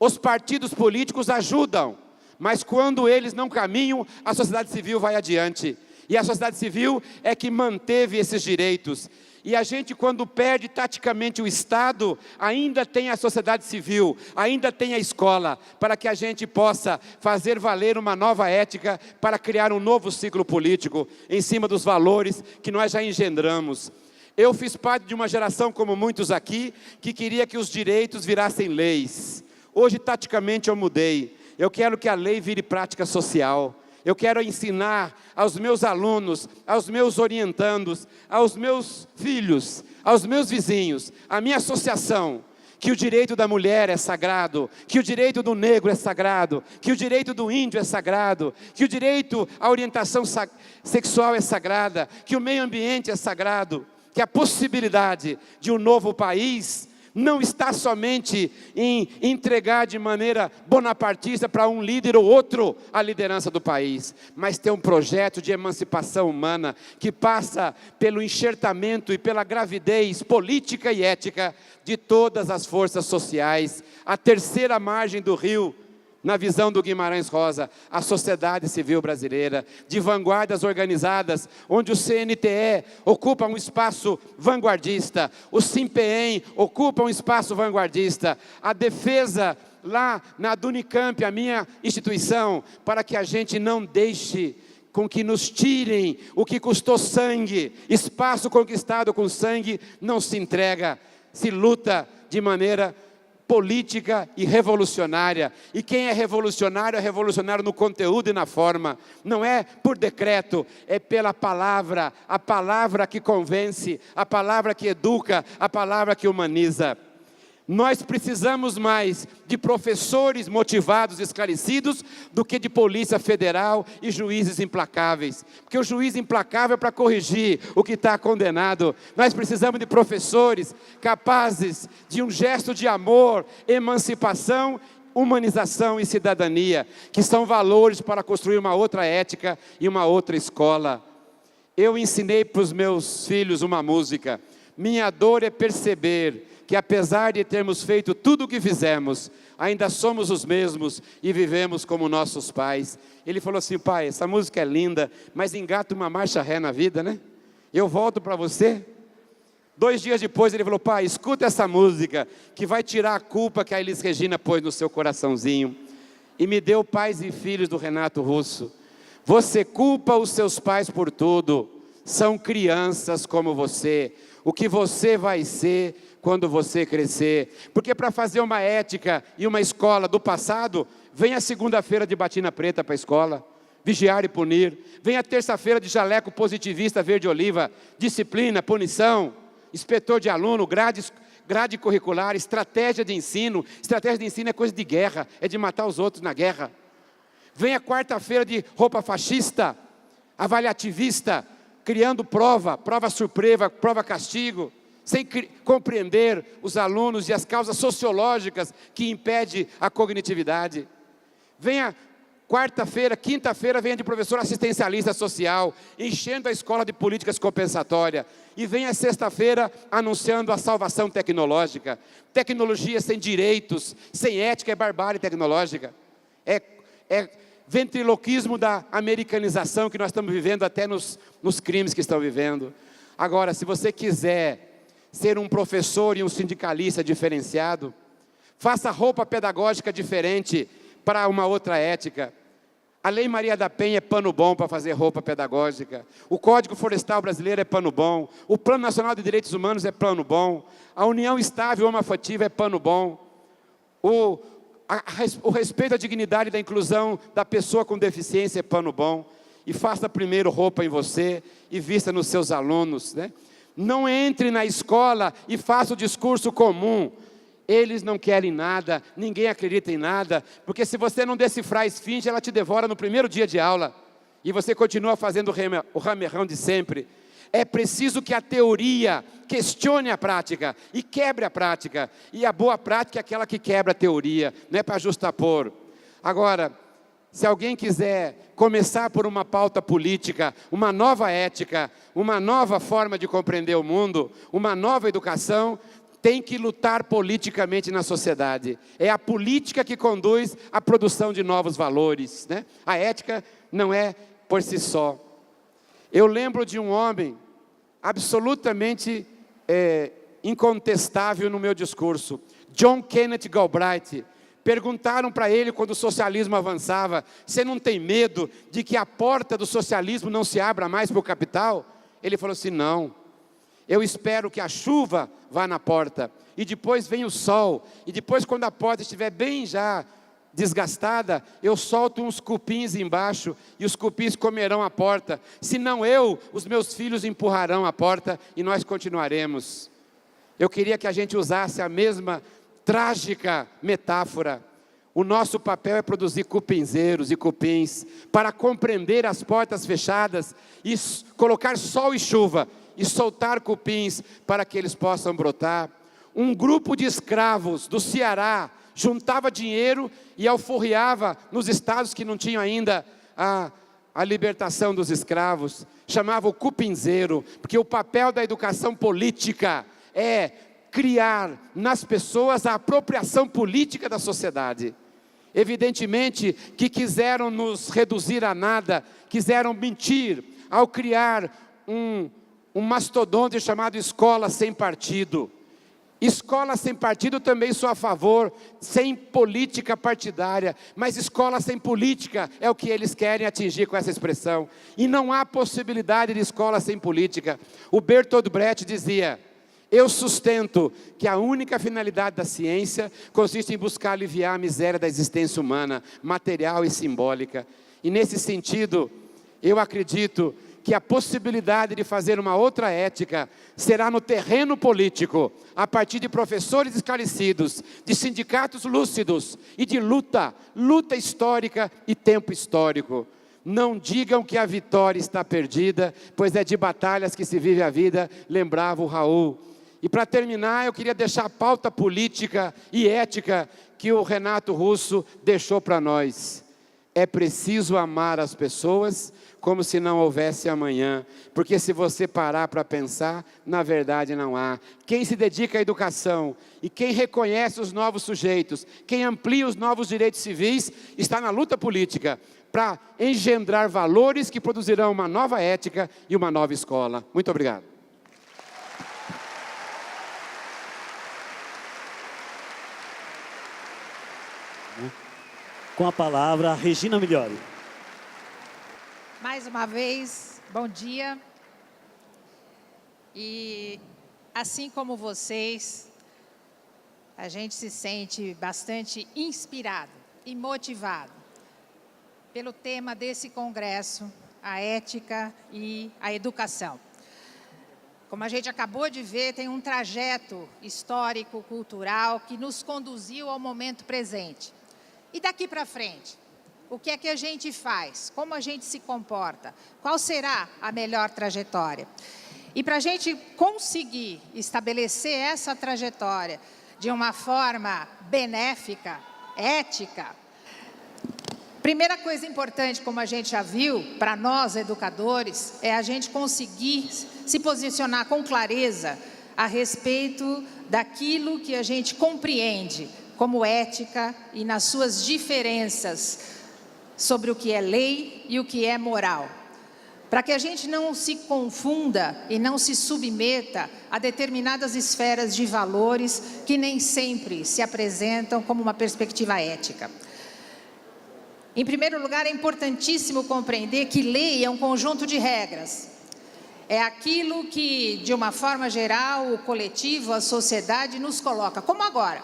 Os partidos políticos ajudam, mas quando eles não caminham, a sociedade civil vai adiante. E a sociedade civil é que manteve esses direitos. E a gente, quando perde taticamente o Estado, ainda tem a sociedade civil, ainda tem a escola, para que a gente possa fazer valer uma nova ética, para criar um novo ciclo político, em cima dos valores que nós já engendramos. Eu fiz parte de uma geração, como muitos aqui, que queria que os direitos virassem leis. Hoje, taticamente, eu mudei. Eu quero que a lei vire prática social. Eu quero ensinar aos meus alunos, aos meus orientandos, aos meus filhos, aos meus vizinhos, à minha associação, que o direito da mulher é sagrado, que o direito do negro é sagrado, que o direito do índio é sagrado, que o direito à orientação sexual é sagrada, que o meio ambiente é sagrado, que a possibilidade de um novo país não está somente em entregar de maneira bonapartista para um líder ou outro a liderança do país, mas ter um projeto de emancipação humana que passa pelo enxertamento e pela gravidez política e ética de todas as forças sociais. A terceira margem do rio, na visão do Guimarães Rosa, a sociedade civil brasileira, de vanguardas organizadas, onde o CNTE ocupa um espaço vanguardista, o SIMPEEM ocupa um espaço vanguardista, a defesa lá na Unicamp, a minha instituição, para que a gente não deixe com que nos tirem o que custou sangue. Espaço conquistado com sangue não se entrega, se luta de maneira política e revolucionária. E quem é revolucionário no conteúdo e na forma. Não é por decreto, é pela palavra, a palavra que convence, a palavra que educa, a palavra que humaniza. Nós precisamos mais de professores motivados, esclarecidos, do que de polícia federal e juízes implacáveis. Porque o juiz implacável é para corrigir o que está condenado. Nós precisamos de professores capazes de um gesto de amor, emancipação, humanização e cidadania, que são valores para construir uma outra ética e uma outra escola. Eu ensinei para os meus filhos uma música. Minha dor é perceber que apesar de termos feito tudo o que fizemos, ainda somos os mesmos e vivemos como nossos pais. Ele falou assim: pai, essa música é linda, mas engata uma marcha ré na vida, né? Eu volto para você. 2 dias depois ele falou: pai, escuta essa música, que vai tirar a culpa que a Elis Regina pôs no seu coraçãozinho. E me deu Pais e Filhos, do Renato Russo. Você culpa os seus pais por tudo, são crianças como você. O que você vai ser quando você crescer? Porque para fazer uma ética e uma escola do passado, vem a segunda-feira de batina preta para a escola, vigiar e punir. Vem a terça-feira de jaleco positivista verde-oliva, disciplina, punição, inspetor de aluno, grade curricular, estratégia de ensino. Estratégia de ensino é coisa de guerra, é de matar os outros na guerra. Vem a quarta-feira de roupa fascista, avaliativista, criando prova surpresa, prova castigo, sem compreender os alunos e as causas sociológicas que impedem a cognitividade. Vem a quarta-feira, quinta-feira, vem a de professor assistencialista social, enchendo a escola de políticas compensatórias. E vem a sexta-feira anunciando a salvação tecnológica. Tecnologia sem direitos, sem ética, é barbárie tecnológica. É ventriloquismo da americanização que nós estamos vivendo até nos crimes que estão vivendo. Agora, se você quiser ser um professor e um sindicalista diferenciado, faça roupa pedagógica diferente para uma outra ética. A Lei Maria da Penha é pano bom para fazer roupa pedagógica. O Código Florestal Brasileiro é pano bom. O Plano Nacional de Direitos Humanos é pano bom. A União Estável Homoafetiva é pano bom. O respeito à dignidade da inclusão da pessoa com deficiência é pano bom. E faça primeiro roupa em você e vista nos seus alunos, né? Não entre na escola e faça o discurso comum. Eles não querem nada, ninguém acredita em nada, porque se você não decifrar a esfinge, ela te devora no primeiro dia de aula. E você continua fazendo o ramerrão de sempre. É preciso que a teoria questione a prática e quebre a prática. E a boa prática é aquela que quebra a teoria, não é para justapor. Agora, se alguém quiser começar por uma pauta política, uma nova ética, uma nova forma de compreender o mundo, uma nova educação, tem que lutar politicamente na sociedade. É a política que conduz à produção de novos valores, né? A ética não é por si só. Eu lembro de um homem absolutamente incontestável no meu discurso, John Kenneth Galbraith. Perguntaram para ele, quando o socialismo avançava: você não tem medo de que a porta do socialismo não se abra mais para o capital? Ele falou assim: não, Eu espero que a chuva vá na porta, e depois vem o sol, e depois quando a porta estiver bem já desgastada, eu solto uns cupins embaixo, e os cupins comerão a porta. Se não eu, os meus filhos empurrarão a porta, e nós continuaremos. Eu queria que a gente usasse a mesma trágica metáfora. O nosso papel é produzir cupinzeiros e cupins, para compreender as portas fechadas, e colocar sol e chuva, e soltar cupins, para que eles possam brotar. Um grupo de escravos do Ceará, juntava dinheiro e alforriava nos estados que não tinham ainda a libertação dos escravos. Chamava o cupinzeiro, porque o papel da educação política é criar nas pessoas a apropriação política da sociedade. Evidentemente que quiseram nos reduzir a nada, quiseram mentir ao criar um mastodonte chamado escola sem partido. Escola sem partido também sou a favor, sem política partidária, mas escola sem política é o que eles querem atingir com essa expressão. E não há possibilidade de escola sem política. O Bertolt Brecht dizia: eu sustento que a única finalidade da ciência consiste em buscar aliviar a miséria da existência humana, material e simbólica. E nesse sentido, eu acredito que a possibilidade de fazer uma outra ética será no terreno político, a partir de professores esclarecidos, de sindicatos lúcidos e de luta histórica e tempo histórico. Não digam que a vitória está perdida, pois é de batalhas que se vive a vida, lembrava o Raul. E para terminar, eu queria deixar a pauta política e ética que o Renato Russo deixou para nós. É preciso amar as pessoas como se não houvesse amanhã, porque se você parar para pensar, na verdade não há. Quem se dedica à educação e quem reconhece os novos sujeitos, quem amplia os novos direitos civis, está na luta política para engendrar valores que produzirão uma nova ética e uma nova escola. Muito obrigado. Com a palavra, Regina Migliori. Mais uma vez, bom dia. E assim como vocês, a gente se sente bastante inspirado e motivado pelo tema desse congresso, a ética e a educação. Como a gente acabou de ver, tem um trajeto histórico, cultural, que nos conduziu ao momento presente. E daqui para frente, o que é que a gente faz? Como a gente se comporta? Qual será a melhor trajetória? E para a gente conseguir estabelecer essa trajetória de uma forma benéfica, ética, primeira coisa importante, como a gente já viu, para nós educadores, é a gente conseguir se posicionar com clareza a respeito daquilo que a gente compreende como ética e nas suas diferenças sobre o que é lei e o que é moral. Para que a gente não se confunda e não se submeta a determinadas esferas de valores que nem sempre se apresentam como uma perspectiva ética. Em primeiro lugar, é importantíssimo compreender que lei é um conjunto de regras. É aquilo que, de uma forma geral, o coletivo, a sociedade nos coloca. Como agora?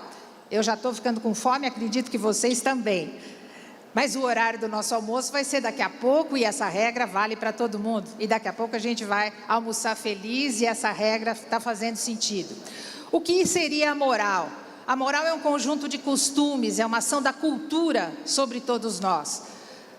Eu já estou ficando com fome, acredito que vocês também. Mas o horário do nosso almoço vai ser daqui a pouco e essa regra vale para todo mundo. E daqui a pouco a gente vai almoçar feliz e essa regra está fazendo sentido. O que seria a moral? A moral é um conjunto de costumes, é uma ação da cultura sobre todos nós.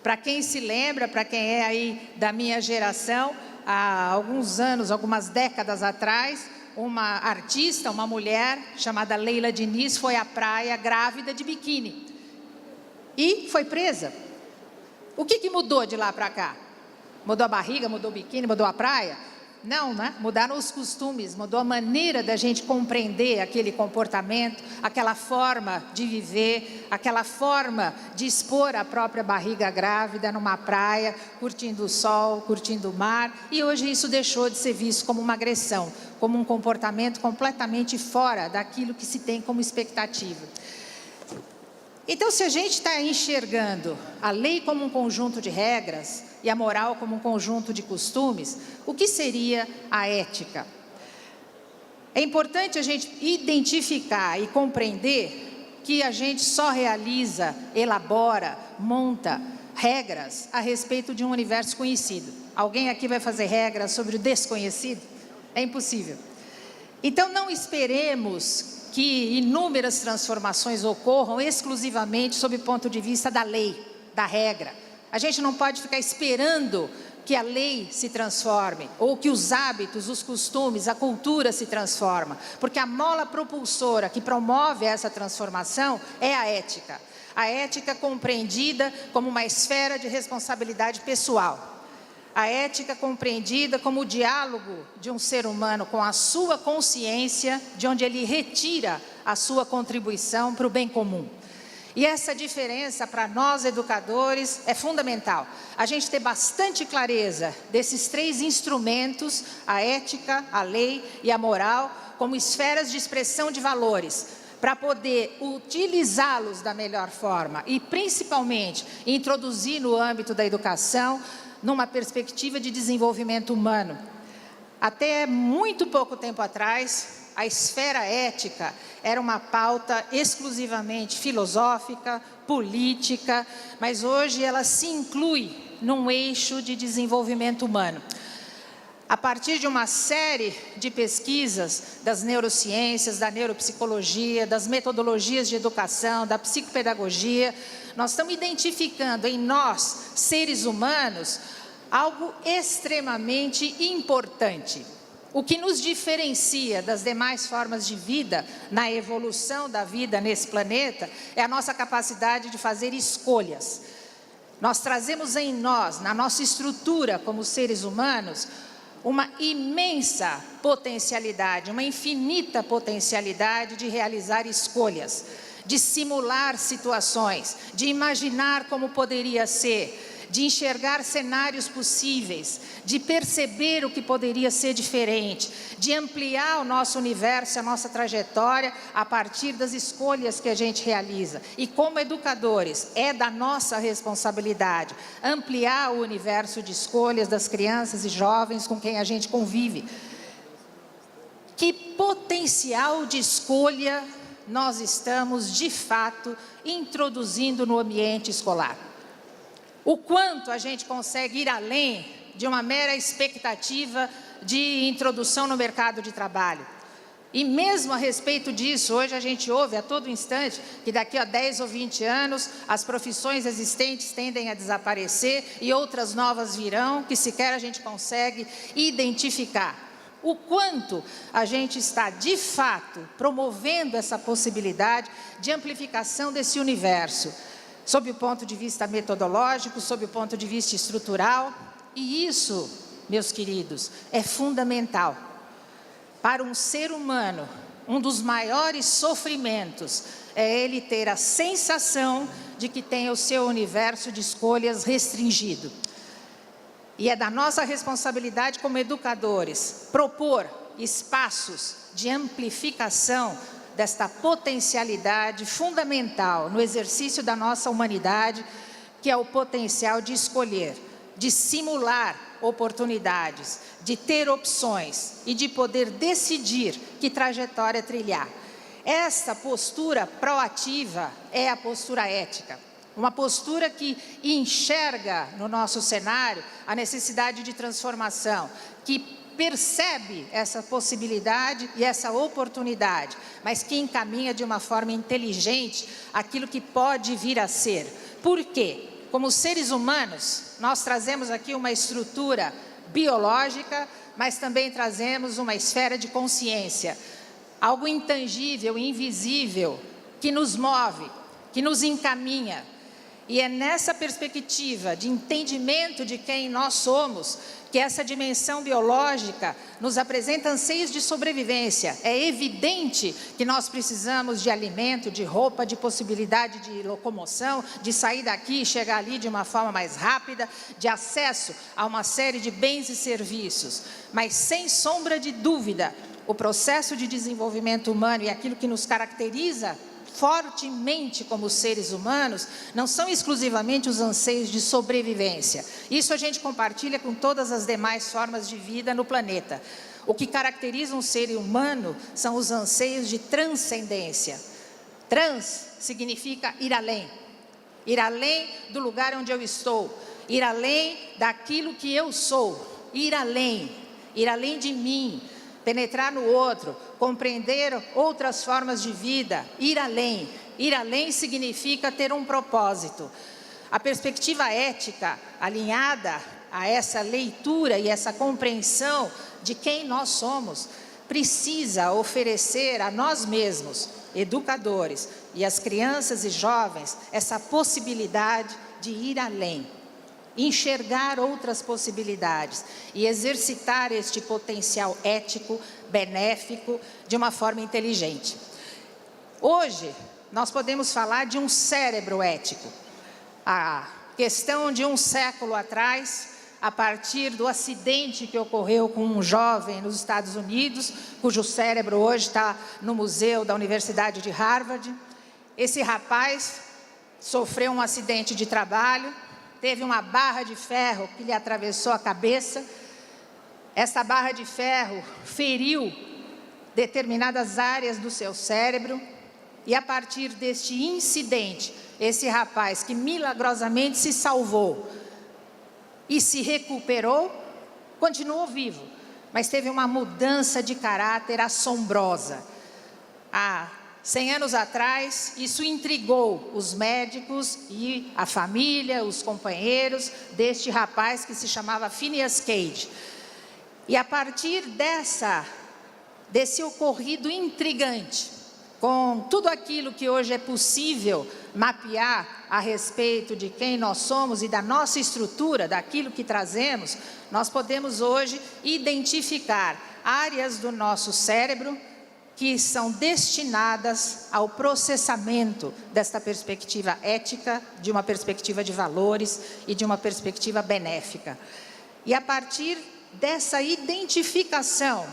Para quem se lembra, para quem é aí da minha geração, há alguns anos, algumas décadas atrás, uma artista, uma mulher chamada Leila Diniz foi à praia grávida de biquíni e foi presa. O que mudou de lá para cá? Mudou a barriga, mudou o biquíni, mudou a praia? Não, né? Mudaram os costumes, mudou a maneira da gente compreender aquele comportamento, aquela forma de viver, aquela forma de expor a própria barriga grávida numa praia, curtindo o sol, curtindo o mar. E hoje isso deixou de ser visto como uma agressão, como um comportamento completamente fora daquilo que se tem como expectativa. Então, se a gente está enxergando a lei como um conjunto de regras e a moral como um conjunto de costumes, o que seria a ética? É importante a gente identificar e compreender que a gente só realiza, elabora, monta regras a respeito de um universo conhecido. Alguém aqui vai fazer regras sobre o desconhecido? É impossível. Então não esperemos que inúmeras transformações ocorram exclusivamente sob o ponto de vista da lei, da regra. A gente não pode ficar esperando que a lei se transforme, ou que os hábitos, os costumes, a cultura se transforma, porque a mola propulsora que promove essa transformação é a ética. A ética compreendida como uma esfera de responsabilidade pessoal. A ética compreendida como o diálogo de um ser humano com a sua consciência, de onde ele retira a sua contribuição para o bem comum. E essa diferença para nós educadores é fundamental. A gente ter bastante clareza desses três instrumentos, a ética, a lei e a moral, como esferas de expressão de valores, para poder utilizá-los da melhor forma e principalmente introduzir no âmbito da educação, numa perspectiva de desenvolvimento humano. Até muito pouco tempo atrás, a esfera ética era uma pauta exclusivamente filosófica, política, mas hoje ela se inclui num eixo de desenvolvimento humano. A partir de uma série de pesquisas das neurociências, da neuropsicologia, das metodologias de educação, da psicopedagogia, nós estamos identificando em nós, seres humanos, algo extremamente importante. O que nos diferencia das demais formas de vida, na evolução da vida nesse planeta, é a nossa capacidade de fazer escolhas. Nós trazemos em nós, na nossa estrutura como seres humanos, uma imensa potencialidade, uma infinita potencialidade de realizar escolhas, de simular situações, de imaginar como poderia ser, de enxergar cenários possíveis, de perceber o que poderia ser diferente, de ampliar o nosso universo, a nossa trajetória a partir das escolhas que a gente realiza. E como educadores, é da nossa responsabilidade ampliar o universo de escolhas das crianças e jovens com quem a gente convive. Que potencial de escolha nós estamos, de fato, introduzindo no ambiente escolar? O quanto a gente consegue ir além de uma mera expectativa de introdução no mercado de trabalho. E mesmo a respeito disso, hoje a gente ouve a todo instante que daqui a 10 ou 20 anos as profissões existentes tendem a desaparecer e outras novas virão que sequer a gente consegue identificar. O quanto a gente está, de fato, promovendo essa possibilidade de amplificação desse universo, sob o ponto de vista metodológico, sob o ponto de vista estrutural. E isso, meus queridos, é fundamental. Para um ser humano, um dos maiores sofrimentos é ele ter a sensação de que tem o seu universo de escolhas restringido. E é da nossa responsabilidade como educadores propor espaços de amplificação desta potencialidade fundamental no exercício da nossa humanidade, que é o potencial de escolher, de simular oportunidades, de ter opções e de poder decidir que trajetória trilhar. Essa postura proativa é a postura ética. Uma postura que enxerga no nosso cenário a necessidade de transformação, que percebe essa possibilidade e essa oportunidade, mas que encaminha de uma forma inteligente aquilo que pode vir a ser. Por quê? Como seres humanos, nós trazemos aqui uma estrutura biológica, mas também trazemos uma esfera de consciência, algo intangível, invisível, que nos move, que nos encaminha. E é nessa perspectiva de entendimento de quem nós somos que essa dimensão biológica nos apresenta anseios de sobrevivência. É evidente que nós precisamos de alimento, de roupa, de possibilidade de locomoção, de sair daqui e chegar ali de uma forma mais rápida, de acesso a uma série de bens e serviços. Mas sem sombra de dúvida, o processo de desenvolvimento humano e aquilo que nos caracteriza fortemente como seres humanos, não são exclusivamente os anseios de sobrevivência. Isso a gente compartilha com todas as demais formas de vida no planeta. O que caracteriza um ser humano são os anseios de transcendência. Trans significa ir além do lugar onde eu estou, ir além daquilo que eu sou, ir além de mim, penetrar no outro, compreender outras formas de vida, ir além. Ir além significa ter um propósito. A perspectiva ética alinhada a essa leitura e essa compreensão de quem nós somos, precisa oferecer a nós mesmos, educadores, e às crianças e jovens, essa possibilidade de ir além, enxergar outras possibilidades e exercitar este potencial ético, benéfico, de uma forma inteligente. Hoje, nós podemos falar de um cérebro ético. A questão de um século atrás, a partir do acidente que ocorreu com um jovem nos Estados Unidos, cujo cérebro hoje está no museu da Universidade de Harvard. Esse rapaz sofreu um acidente de trabalho, teve uma barra de ferro que lhe atravessou a cabeça. Essa barra de ferro feriu determinadas áreas do seu cérebro, e a partir deste incidente, esse rapaz que milagrosamente se salvou e se recuperou, continuou vivo, mas teve uma mudança de caráter assombrosa. Há 100 anos atrás, isso intrigou os médicos e a família, os companheiros deste rapaz que se chamava Phineas Cage. E a partir desse ocorrido intrigante, com tudo aquilo que hoje é possível mapear a respeito de quem nós somos e da nossa estrutura, daquilo que trazemos, nós podemos hoje identificar áreas do nosso cérebro que são destinadas ao processamento desta perspectiva ética, de uma perspectiva de valores e de uma perspectiva benéfica. E a partir dessa identificação,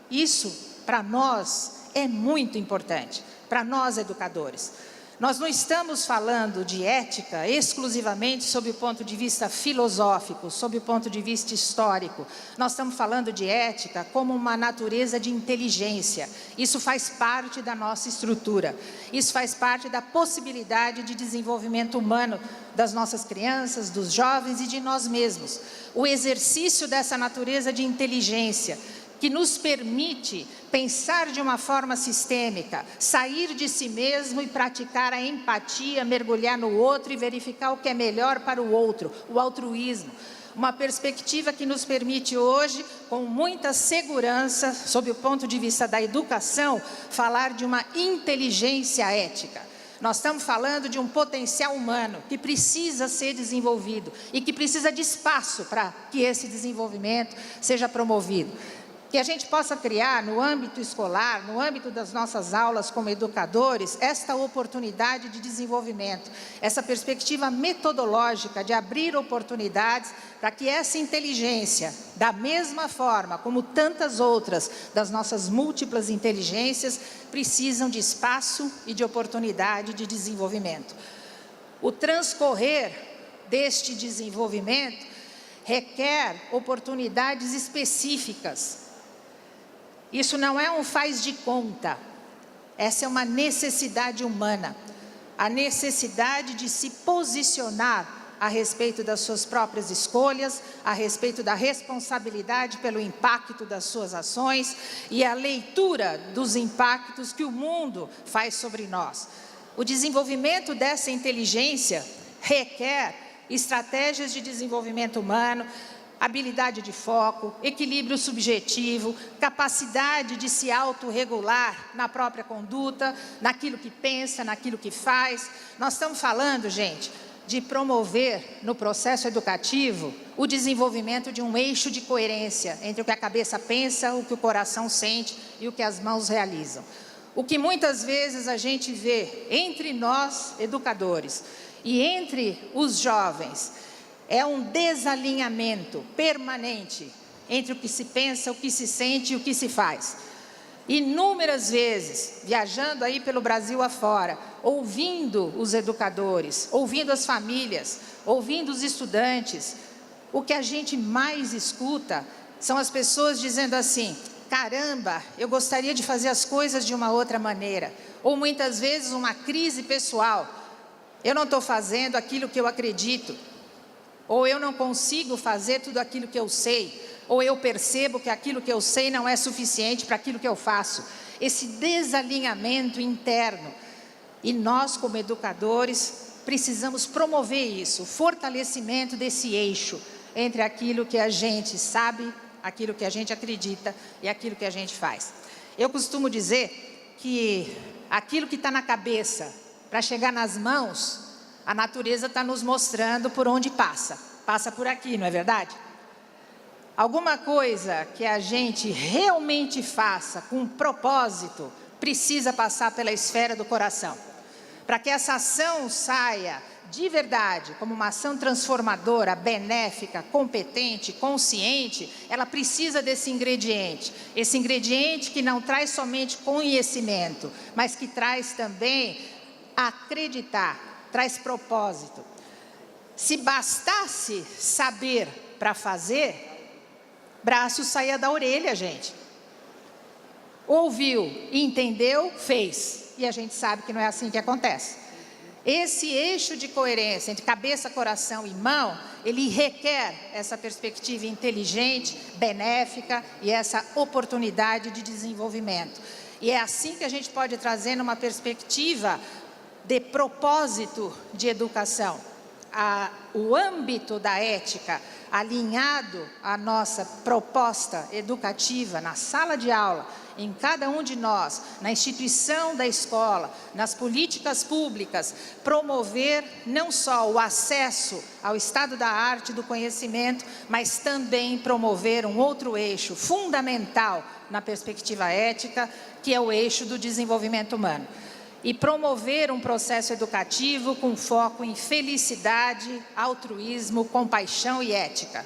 isso para nós é muito importante, para nós educadores. Nós não estamos falando de ética exclusivamente sob o ponto de vista filosófico, sob o ponto de vista histórico. Nós estamos falando de ética como uma natureza de inteligência. Isso faz parte da nossa estrutura. Isso faz parte da possibilidade de desenvolvimento humano das nossas crianças, dos jovens e de nós mesmos. O exercício dessa natureza de inteligência que nos permite pensar de uma forma sistêmica, sair de si mesmo e praticar a empatia, mergulhar no outro e verificar o que é melhor para o outro, o altruísmo. Uma perspectiva que nos permite hoje, com muita segurança, sob o ponto de vista da educação, falar de uma inteligência ética. Nós estamos falando de um potencial humano que precisa ser desenvolvido e que precisa de espaço para que esse desenvolvimento seja promovido. Que a gente possa criar no âmbito escolar, no âmbito das nossas aulas como educadores, esta oportunidade de desenvolvimento, essa perspectiva metodológica de abrir oportunidades para que essa inteligência, da mesma forma como tantas outras das nossas múltiplas inteligências, precisam de espaço e de oportunidade de desenvolvimento. O transcorrer deste desenvolvimento requer oportunidades específicas. Isso não é um faz de conta, essa é uma necessidade humana, a necessidade de se posicionar a respeito das suas próprias escolhas, a respeito da responsabilidade pelo impacto das suas ações e a leitura dos impactos que o mundo faz sobre nós. O desenvolvimento dessa inteligência requer estratégias de desenvolvimento humano, habilidade de foco, equilíbrio subjetivo, capacidade de se autorregular na própria conduta, naquilo que pensa, naquilo que faz. Nós estamos falando, gente, de promover no processo educativo o desenvolvimento de um eixo de coerência entre o que a cabeça pensa, o que o coração sente e o que as mãos realizam. O que muitas vezes a gente vê entre nós, educadores, e entre os jovens, é um desalinhamento permanente entre o que se pensa, o que se sente e o que se faz. Inúmeras vezes, viajando aí pelo Brasil afora, ouvindo os educadores, ouvindo as famílias, ouvindo os estudantes, o que a gente mais escuta são as pessoas dizendo assim: caramba, eu gostaria de fazer as coisas de uma outra maneira. Ou muitas vezes uma crise pessoal. Eu não estou fazendo aquilo que eu acredito. Ou eu não consigo fazer tudo aquilo que eu sei. Ou eu percebo que aquilo que eu sei não é suficiente para aquilo que eu faço. Esse desalinhamento interno. E nós, como educadores, precisamos promover isso, o fortalecimento desse eixo entre aquilo que a gente sabe, aquilo que a gente acredita e aquilo que a gente faz. Eu costumo dizer que aquilo que está na cabeça, para chegar nas mãos, a natureza está nos mostrando por onde passa. Passa por aqui, não é verdade? Alguma coisa que a gente realmente faça com propósito, precisa passar pela esfera do coração. Para que essa ação saia de verdade, como uma ação transformadora, benéfica, competente, consciente, ela precisa desse ingrediente. Esse ingrediente que não traz somente conhecimento, mas que traz também acreditar, traz propósito. Se bastasse saber para fazer, braço saía da orelha, gente. Ouviu, entendeu, fez. E a gente sabe que não é assim que acontece. Esse eixo de coerência entre cabeça, coração e mão, ele requer essa perspectiva inteligente, benéfica e essa oportunidade de desenvolvimento. E é assim que a gente pode trazer uma perspectiva de propósito de educação. O âmbito da ética alinhado à nossa proposta educativa na sala de aula, em cada um de nós, na instituição da escola, nas políticas públicas, promover não só o acesso ao estado da arte e do conhecimento, mas também promover um outro eixo fundamental na perspectiva ética, que é o eixo do desenvolvimento humano. E promover um processo educativo com foco em felicidade, altruísmo, compaixão e ética.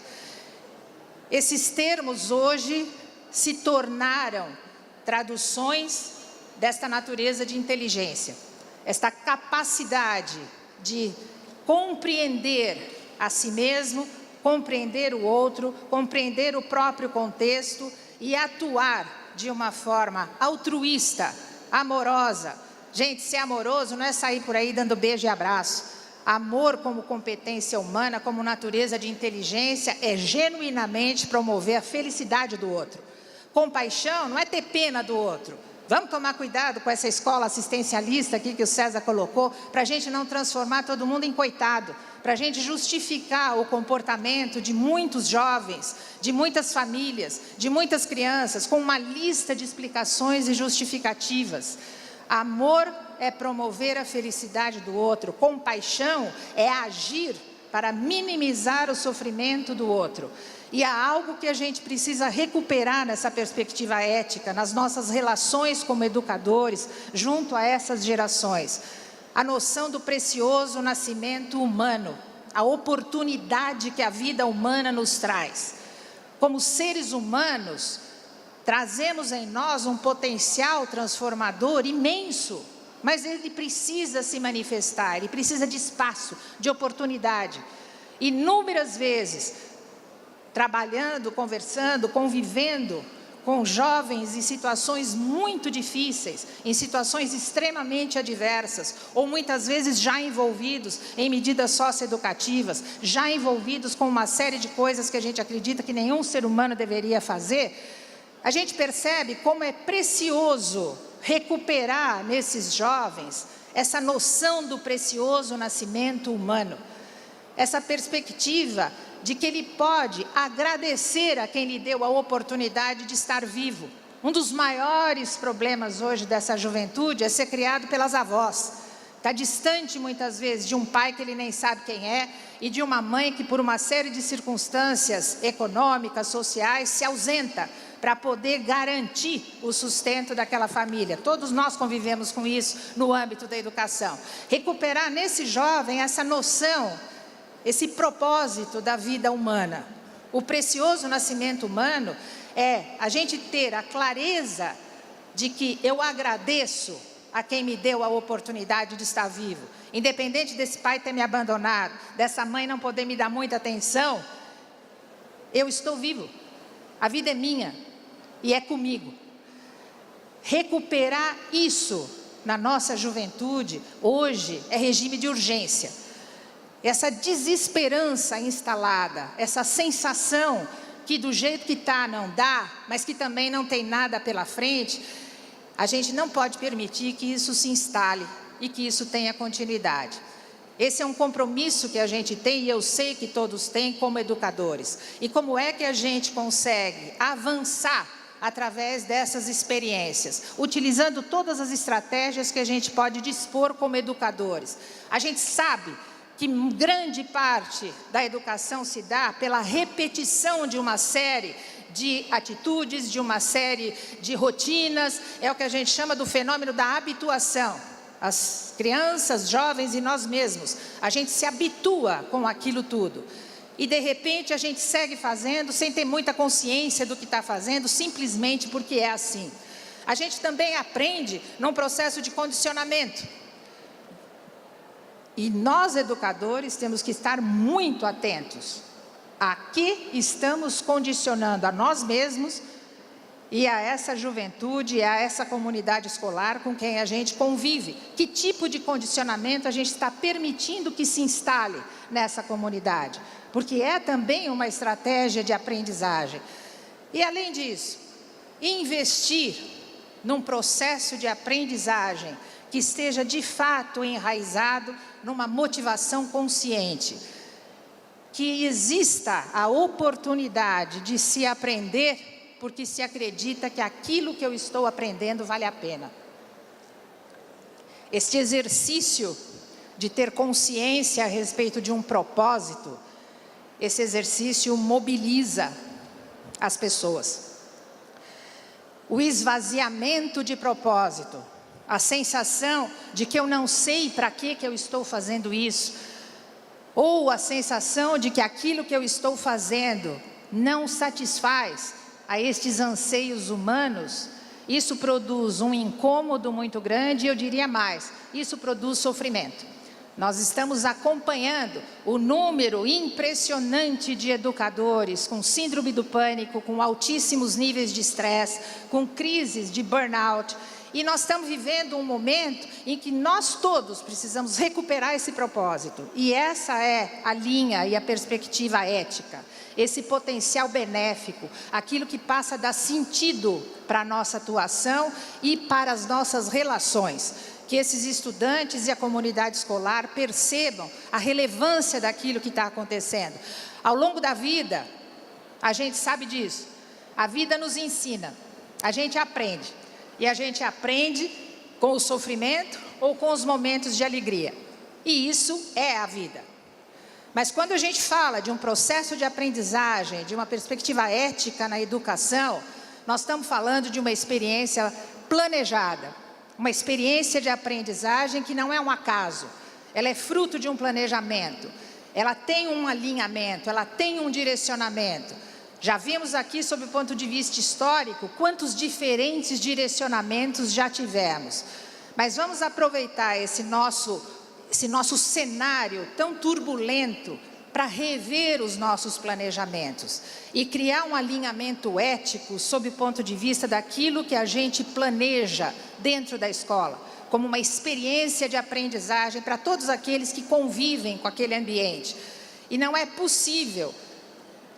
Esses termos hoje se tornaram traduções desta natureza de inteligência, esta capacidade de compreender a si mesmo, compreender o outro, compreender o próprio contexto e atuar de uma forma altruísta, amorosa. Gente, ser amoroso não é sair por aí dando beijo e abraço. Amor como competência humana, como natureza de inteligência, é genuinamente promover a felicidade do outro. Compaixão não é ter pena do outro. Vamos tomar cuidado com essa escola assistencialista aqui que o César colocou, para a gente não transformar todo mundo em coitado, para a gente justificar o comportamento de muitos jovens, de muitas famílias, de muitas crianças, com uma lista de explicações e justificativas. Amor é promover a felicidade do outro. Compaixão é agir para minimizar o sofrimento do outro. E há algo que a gente precisa recuperar nessa perspectiva ética, nas nossas relações como educadores, junto a essas gerações. A noção do precioso nascimento humano, a oportunidade que a vida humana nos traz. Como seres humanos, trazemos em nós um potencial transformador imenso, mas ele precisa se manifestar, ele precisa de espaço, de oportunidade. Inúmeras vezes, trabalhando, conversando, convivendo com jovens em situações muito difíceis, em situações extremamente adversas, ou muitas vezes já envolvidos em medidas socioeducativas, já envolvidos com uma série de coisas que a gente acredita que nenhum ser humano deveria fazer, a gente percebe como é precioso recuperar nesses jovens essa noção do precioso nascimento humano, essa perspectiva de que ele pode agradecer a quem lhe deu a oportunidade de estar vivo. Um dos maiores problemas hoje dessa juventude é ser criado pelas avós. Está distante muitas vezes de um pai que ele nem sabe quem é e de uma mãe que por uma série de circunstâncias econômicas, sociais, se ausenta para poder garantir o sustento daquela família. Todos nós convivemos com isso no âmbito da educação. Recuperar nesse jovem essa noção, esse propósito da vida humana. O precioso nascimento humano é a gente ter a clareza de que eu agradeço a quem me deu a oportunidade de estar vivo. Independente desse pai ter me abandonado, dessa mãe não poder me dar muita atenção, eu estou vivo. A vida é minha. e é comigo. Recuperar isso na nossa juventude, hoje, é regime de urgência. Essa desesperança instalada, essa sensação que do jeito que está não dá, mas que também não tem nada pela frente, a gente não pode permitir que isso se instale e que isso tenha continuidade. Esse é um compromisso que a gente tem e eu sei que todos têm como educadores. E como é que a gente consegue avançar através dessas experiências, utilizando todas as estratégias que a gente pode dispor como educadores? A gente sabe que grande parte da educação se dá pela repetição de uma série de atitudes, de uma série de rotinas, é o que a gente chama do fenômeno da habituação. As crianças, jovens e nós mesmos, a gente se habitua com aquilo tudo. E de repente a gente segue fazendo sem ter muita consciência do que está fazendo, simplesmente porque é assim. A gente também aprende num processo de condicionamento. E nós, educadores, temos que estar muito atentos a que estamos condicionando a nós mesmos e a essa juventude, a essa comunidade escolar com quem a gente convive. Que tipo de condicionamento a gente está permitindo que se instale nessa comunidade? Porque é também uma estratégia de aprendizagem. E além disso, investir num processo de aprendizagem que esteja de fato enraizado numa motivação consciente. Que exista a oportunidade de se aprender, porque se acredita que aquilo que eu estou aprendendo vale a pena. Este exercício de ter consciência a respeito de um propósito, esse exercício mobiliza as pessoas. O esvaziamento de propósito, a sensação de que eu não sei para que eu estou fazendo isso, ou a sensação de que aquilo que eu estou fazendo não satisfaz a estes anseios humanos, isso produz um incômodo muito grande e eu diria mais, isso produz sofrimento. Nós estamos acompanhando o número impressionante de educadores com síndrome do pânico, com altíssimos níveis de estresse, com crises de burnout. E nós estamos vivendo um momento em que nós todos precisamos recuperar esse propósito. E essa é a linha e a perspectiva ética. Esse potencial benéfico, aquilo que passa a dar sentido para a nossa atuação e para as nossas relações. Que esses estudantes e a comunidade escolar percebam a relevância daquilo que está acontecendo. Ao longo da vida, a gente sabe disso. A vida nos ensina, a gente aprende. E a gente aprende com o sofrimento ou com os momentos de alegria. E isso é a vida. Mas quando a gente fala de um processo de aprendizagem, de uma perspectiva ética na educação, nós estamos falando de uma experiência planejada. Uma experiência de aprendizagem que não é um acaso. Ela é fruto de um planejamento. Ela tem um alinhamento, ela tem um direcionamento. Já vimos aqui, sob o ponto de vista histórico, quantos diferentes direcionamentos já tivemos. Mas vamos aproveitar esse nosso cenário tão turbulento para rever os nossos planejamentos e criar um alinhamento ético sob o ponto de vista daquilo que a gente planeja dentro da escola, como uma experiência de aprendizagem para todos aqueles que convivem com aquele ambiente. E não é possível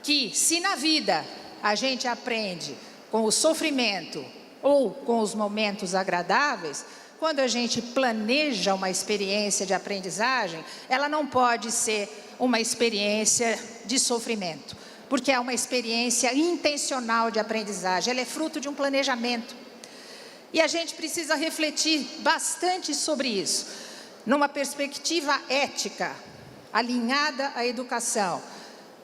que, se na vida a gente aprende com o sofrimento ou com os momentos agradáveis, quando a gente planeja uma experiência de aprendizagem, ela não pode ser uma experiência de sofrimento, porque é uma experiência intencional de aprendizagem, ela é fruto de um planejamento. E a gente precisa refletir bastante sobre isso, numa perspectiva ética, alinhada à educação,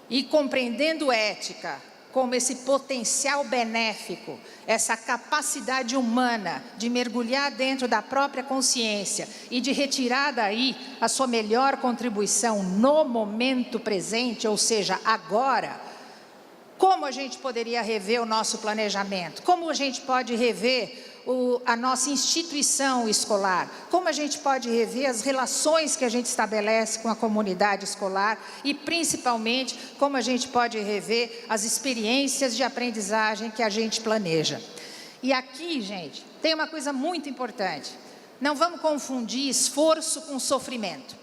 e compreendendo ética como esse potencial benéfico, essa capacidade humana de mergulhar dentro da própria consciência e de retirar daí a sua melhor contribuição no momento presente, ou seja, agora. Como a gente poderia rever o nosso planejamento? Como a gente pode rever a nossa instituição escolar, como a gente pode rever as relações que a gente estabelece com a comunidade escolar e, principalmente, como a gente pode rever as experiências de aprendizagem que a gente planeja. E aqui, gente, tem uma coisa muito importante. Não vamos confundir esforço com sofrimento.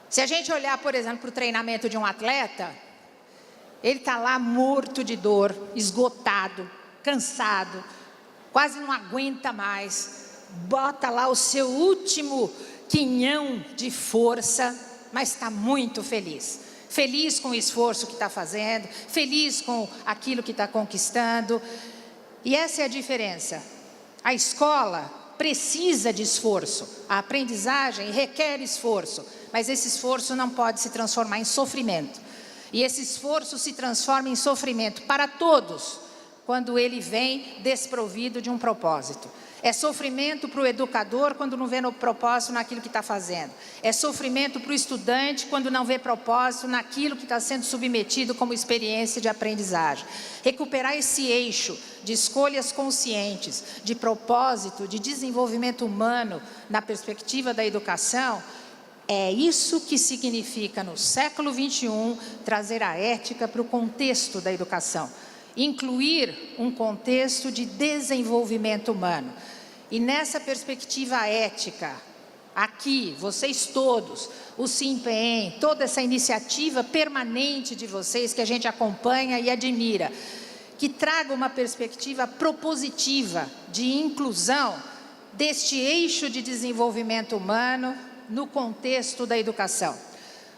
Se a gente olhar, por exemplo, para o treinamento de um atleta, ele está lá morto de dor, esgotado, cansado, quase não aguenta mais, bota lá o seu último quinhão de força, mas está muito feliz. Feliz com o esforço que está fazendo, feliz com aquilo que está conquistando. E essa é a diferença. A escola precisa de esforço, a aprendizagem requer esforço, mas esse esforço não pode se transformar em sofrimento. E esse esforço se transforma em sofrimento para todos, quando ele vem desprovido de um propósito. É sofrimento para o educador quando não vê no propósito naquilo que está fazendo. É sofrimento para o estudante quando não vê propósito naquilo que está sendo submetido como experiência de aprendizagem. Recuperar esse eixo de escolhas conscientes, de propósito, de desenvolvimento humano na perspectiva da educação, é isso que significa no século XXI trazer a ética para o contexto da educação. Incluir um contexto de desenvolvimento humano. E nessa perspectiva ética, aqui, vocês todos, o SIMPEM, toda essa iniciativa permanente de vocês que a gente acompanha e admira, que traga uma perspectiva propositiva de inclusão deste eixo de desenvolvimento humano no contexto da educação.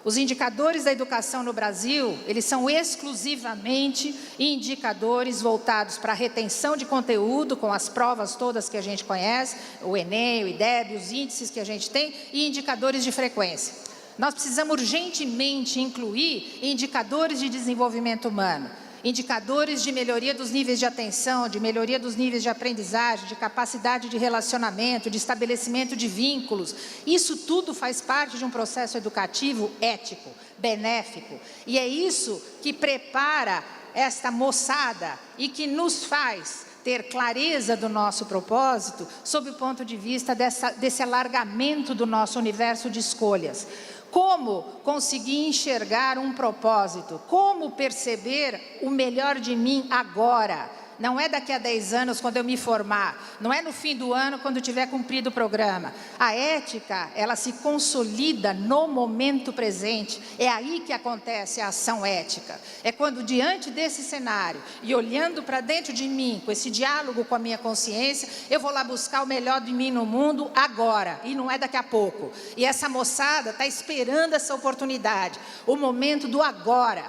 Os indicadores da educação no Brasil, eles são exclusivamente indicadores voltados para a retenção de conteúdo, com as provas todas que a gente conhece, o Enem, o IDEB, os índices que a gente tem, e indicadores de frequência. Nós precisamos urgentemente incluir indicadores de desenvolvimento humano, indicadores de melhoria dos níveis de atenção, de melhoria dos níveis de aprendizagem, de capacidade de relacionamento, de estabelecimento de vínculos. Isso tudo faz parte de um processo educativo ético, benéfico. E é isso que prepara esta moçada e que nos faz ter clareza do nosso propósito sob o ponto de vista desse alargamento do nosso universo de escolhas. Como conseguir enxergar um propósito? Como perceber o melhor de mim agora? Não é daqui a 10 anos quando eu me formar, não é no fim do ano quando tiver cumprido o programa. A ética, ela se consolida no momento presente, é aí que acontece a ação ética. É quando diante desse cenário e olhando para dentro de mim, com esse diálogo com a minha consciência, eu vou lá buscar o melhor de mim no mundo agora, e não é daqui a pouco. E essa moçada está esperando essa oportunidade, o momento do agora,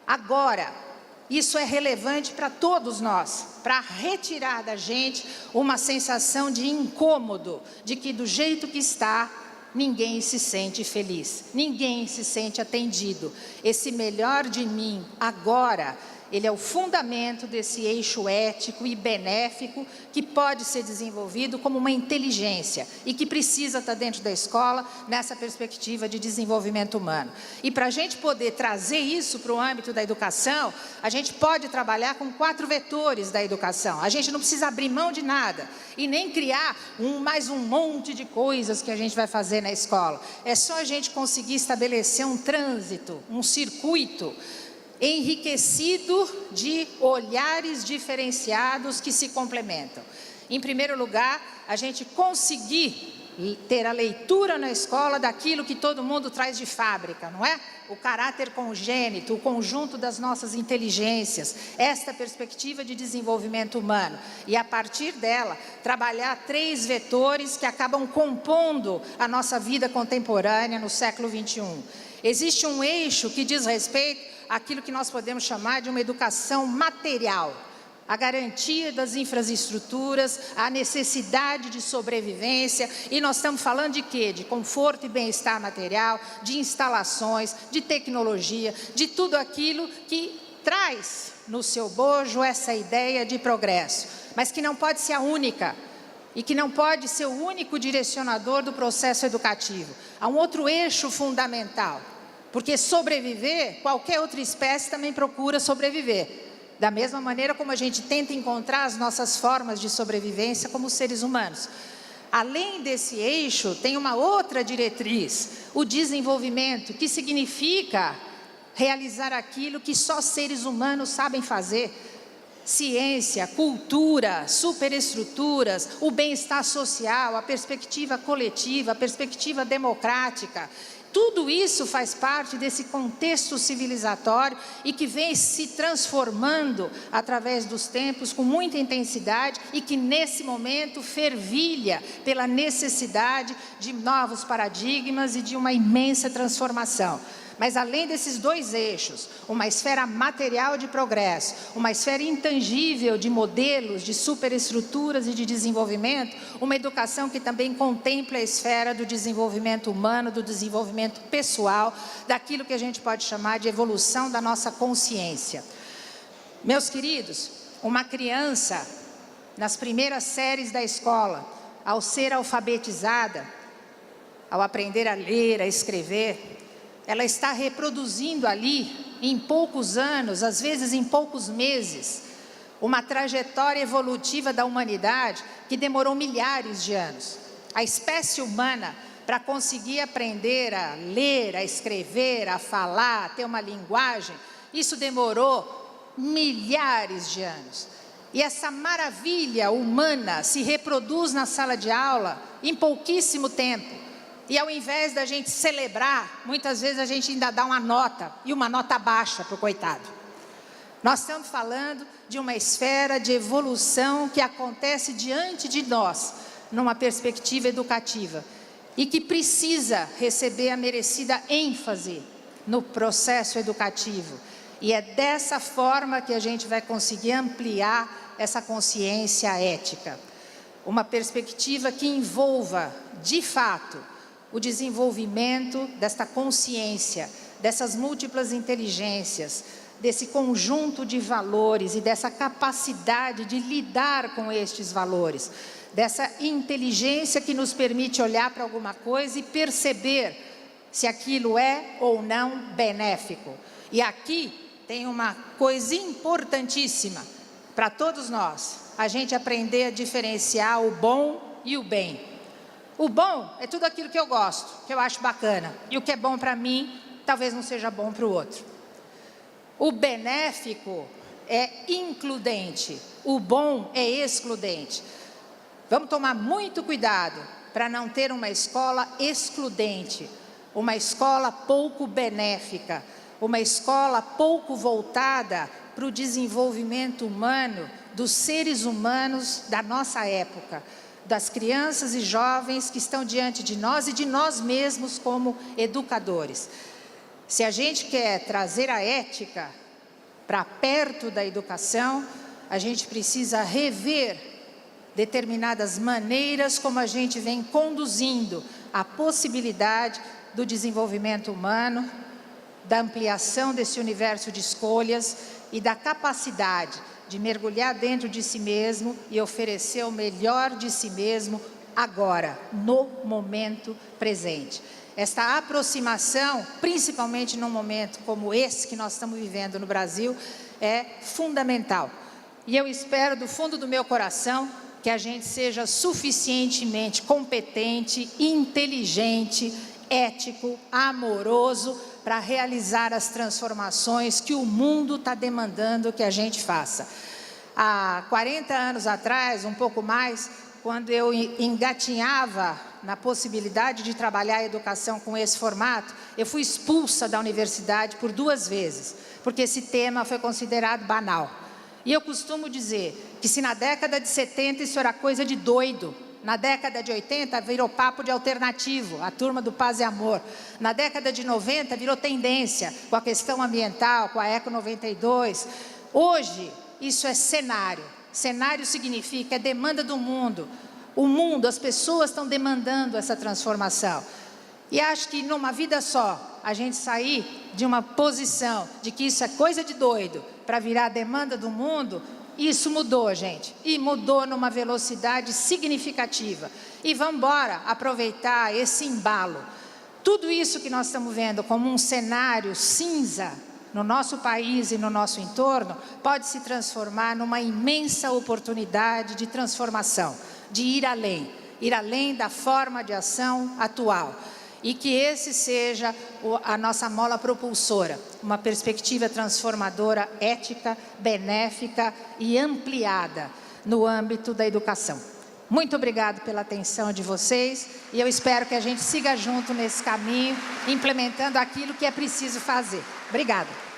agora. Isso é relevante para todos nós, para retirar da gente uma sensação de incômodo, de que do jeito que está, ninguém se sente feliz, ninguém se sente atendido. Esse melhor de mim agora, ele é o fundamento desse eixo ético e benéfico que pode ser desenvolvido como uma inteligência e que precisa estar dentro da escola nessa perspectiva de desenvolvimento humano. E para a gente poder trazer isso para o âmbito da educação, a gente pode trabalhar com 4 vetores da educação. A gente não precisa abrir mão de nada e nem criar mais um monte de coisas que a gente vai fazer na escola. É só a gente conseguir estabelecer um trânsito, um circuito enriquecido de olhares diferenciados que se complementam. Em primeiro lugar, a gente conseguir ter a leitura na escola daquilo que todo mundo traz de fábrica, não é? O caráter congênito, o conjunto das nossas inteligências, esta perspectiva de desenvolvimento humano. E a partir dela, trabalhar 3 vetores que acabam compondo a nossa vida contemporânea no século XXI. Existe um eixo que diz respeito àquilo que nós podemos chamar de uma educação material. A garantia das infraestruturas, a necessidade de sobrevivência, e nós estamos falando de quê? De conforto e bem-estar material, de instalações, de tecnologia, de tudo aquilo que traz no seu bojo essa ideia de progresso, mas que não pode ser a única e que não pode ser o único direcionador do processo educativo. Há um outro eixo fundamental, porque sobreviver, qualquer outra espécie também procura sobreviver. Da mesma maneira como a gente tenta encontrar as nossas formas de sobrevivência como seres humanos. Além desse eixo, tem uma outra diretriz, o desenvolvimento, que significa realizar aquilo que só seres humanos sabem fazer. Ciência, cultura, superestruturas, o bem-estar social, a perspectiva coletiva, a perspectiva democrática. Tudo isso faz parte desse contexto civilizatório e que vem se transformando através dos tempos com muita intensidade e que nesse momento fervilha pela necessidade de novos paradigmas e de uma imensa transformação. Mas além desses dois eixos, uma esfera material de progresso, uma esfera intangível de modelos, de superestruturas e de desenvolvimento, uma educação que também contempla a esfera do desenvolvimento humano, do desenvolvimento pessoal, daquilo que a gente pode chamar de evolução da nossa consciência. Meus queridos, uma criança, nas primeiras séries da escola, ao ser alfabetizada, ao aprender a ler, a escrever, ela está reproduzindo ali, em poucos anos, às vezes em poucos meses, uma trajetória evolutiva da humanidade que demorou milhares de anos. A espécie humana, para conseguir aprender a ler, a escrever, a falar, a ter uma linguagem, isso demorou milhares de anos. E essa maravilha humana se reproduz na sala de aula em pouquíssimo tempo. E ao invés da gente celebrar, muitas vezes a gente ainda dá uma nota, e uma nota baixa para o coitado. Nós estamos falando de uma esfera de evolução que acontece diante de nós, numa perspectiva educativa, e que precisa receber a merecida ênfase no processo educativo. E é dessa forma que a gente vai conseguir ampliar essa consciência ética. Uma perspectiva que envolva, de fato, o desenvolvimento desta consciência, dessas múltiplas inteligências, desse conjunto de valores e dessa capacidade de lidar com estes valores, dessa inteligência que nos permite olhar para alguma coisa e perceber se aquilo é ou não benéfico. E aqui tem uma coisa importantíssima para todos nós, a gente aprender a diferenciar o bom e o bem. O bom é tudo aquilo que eu gosto, que eu acho bacana. E o que é bom para mim, talvez não seja bom para o outro. O benéfico é includente. O bom é excludente. Vamos tomar muito cuidado para não ter uma escola excludente. Uma escola pouco benéfica. Uma escola pouco voltada para o desenvolvimento humano dos seres humanos da nossa época. Das crianças e jovens que estão diante de nós e de nós mesmos como educadores. Se a gente quer trazer a ética para perto da educação, a gente precisa rever determinadas maneiras como a gente vem conduzindo a possibilidade do desenvolvimento humano, da ampliação desse universo de escolhas e da capacidade de mergulhar dentro de si mesmo e oferecer o melhor de si mesmo agora, no momento presente. Esta aproximação, principalmente num momento como esse que nós estamos vivendo no Brasil, é fundamental. E eu espero do fundo do meu coração que a gente seja suficientemente competente, inteligente, ético, amoroso, para realizar as transformações que o mundo está demandando que a gente faça. Há 40 anos atrás, um pouco mais, quando eu engatinhava na possibilidade de trabalhar a educação com esse formato, eu fui expulsa da universidade por 2 vezes, porque esse tema foi considerado banal. E eu costumo dizer que se na década de 70 isso era coisa de doido, na década de 80 virou papo de alternativo, a turma do Paz e Amor. Na década de 90 virou tendência com a questão ambiental, com a Eco 92. Hoje isso é cenário. Cenário significa demanda do mundo. O mundo, as pessoas estão demandando essa transformação. E acho que numa vida só, a gente sair de uma posição de que isso é coisa de doido para virar a demanda do mundo, isso mudou, gente, e mudou numa velocidade significativa. E vamos embora aproveitar esse embalo. Tudo isso que nós estamos vendo como um cenário cinza no nosso país e no nosso entorno, pode se transformar numa imensa oportunidade de transformação, de ir além da forma de ação atual. E que esse seja a nossa mola propulsora, uma perspectiva transformadora, ética, benéfica e ampliada no âmbito da educação. Muito obrigado pela atenção de vocês e eu espero que a gente siga junto nesse caminho, implementando aquilo que é preciso fazer. Obrigada.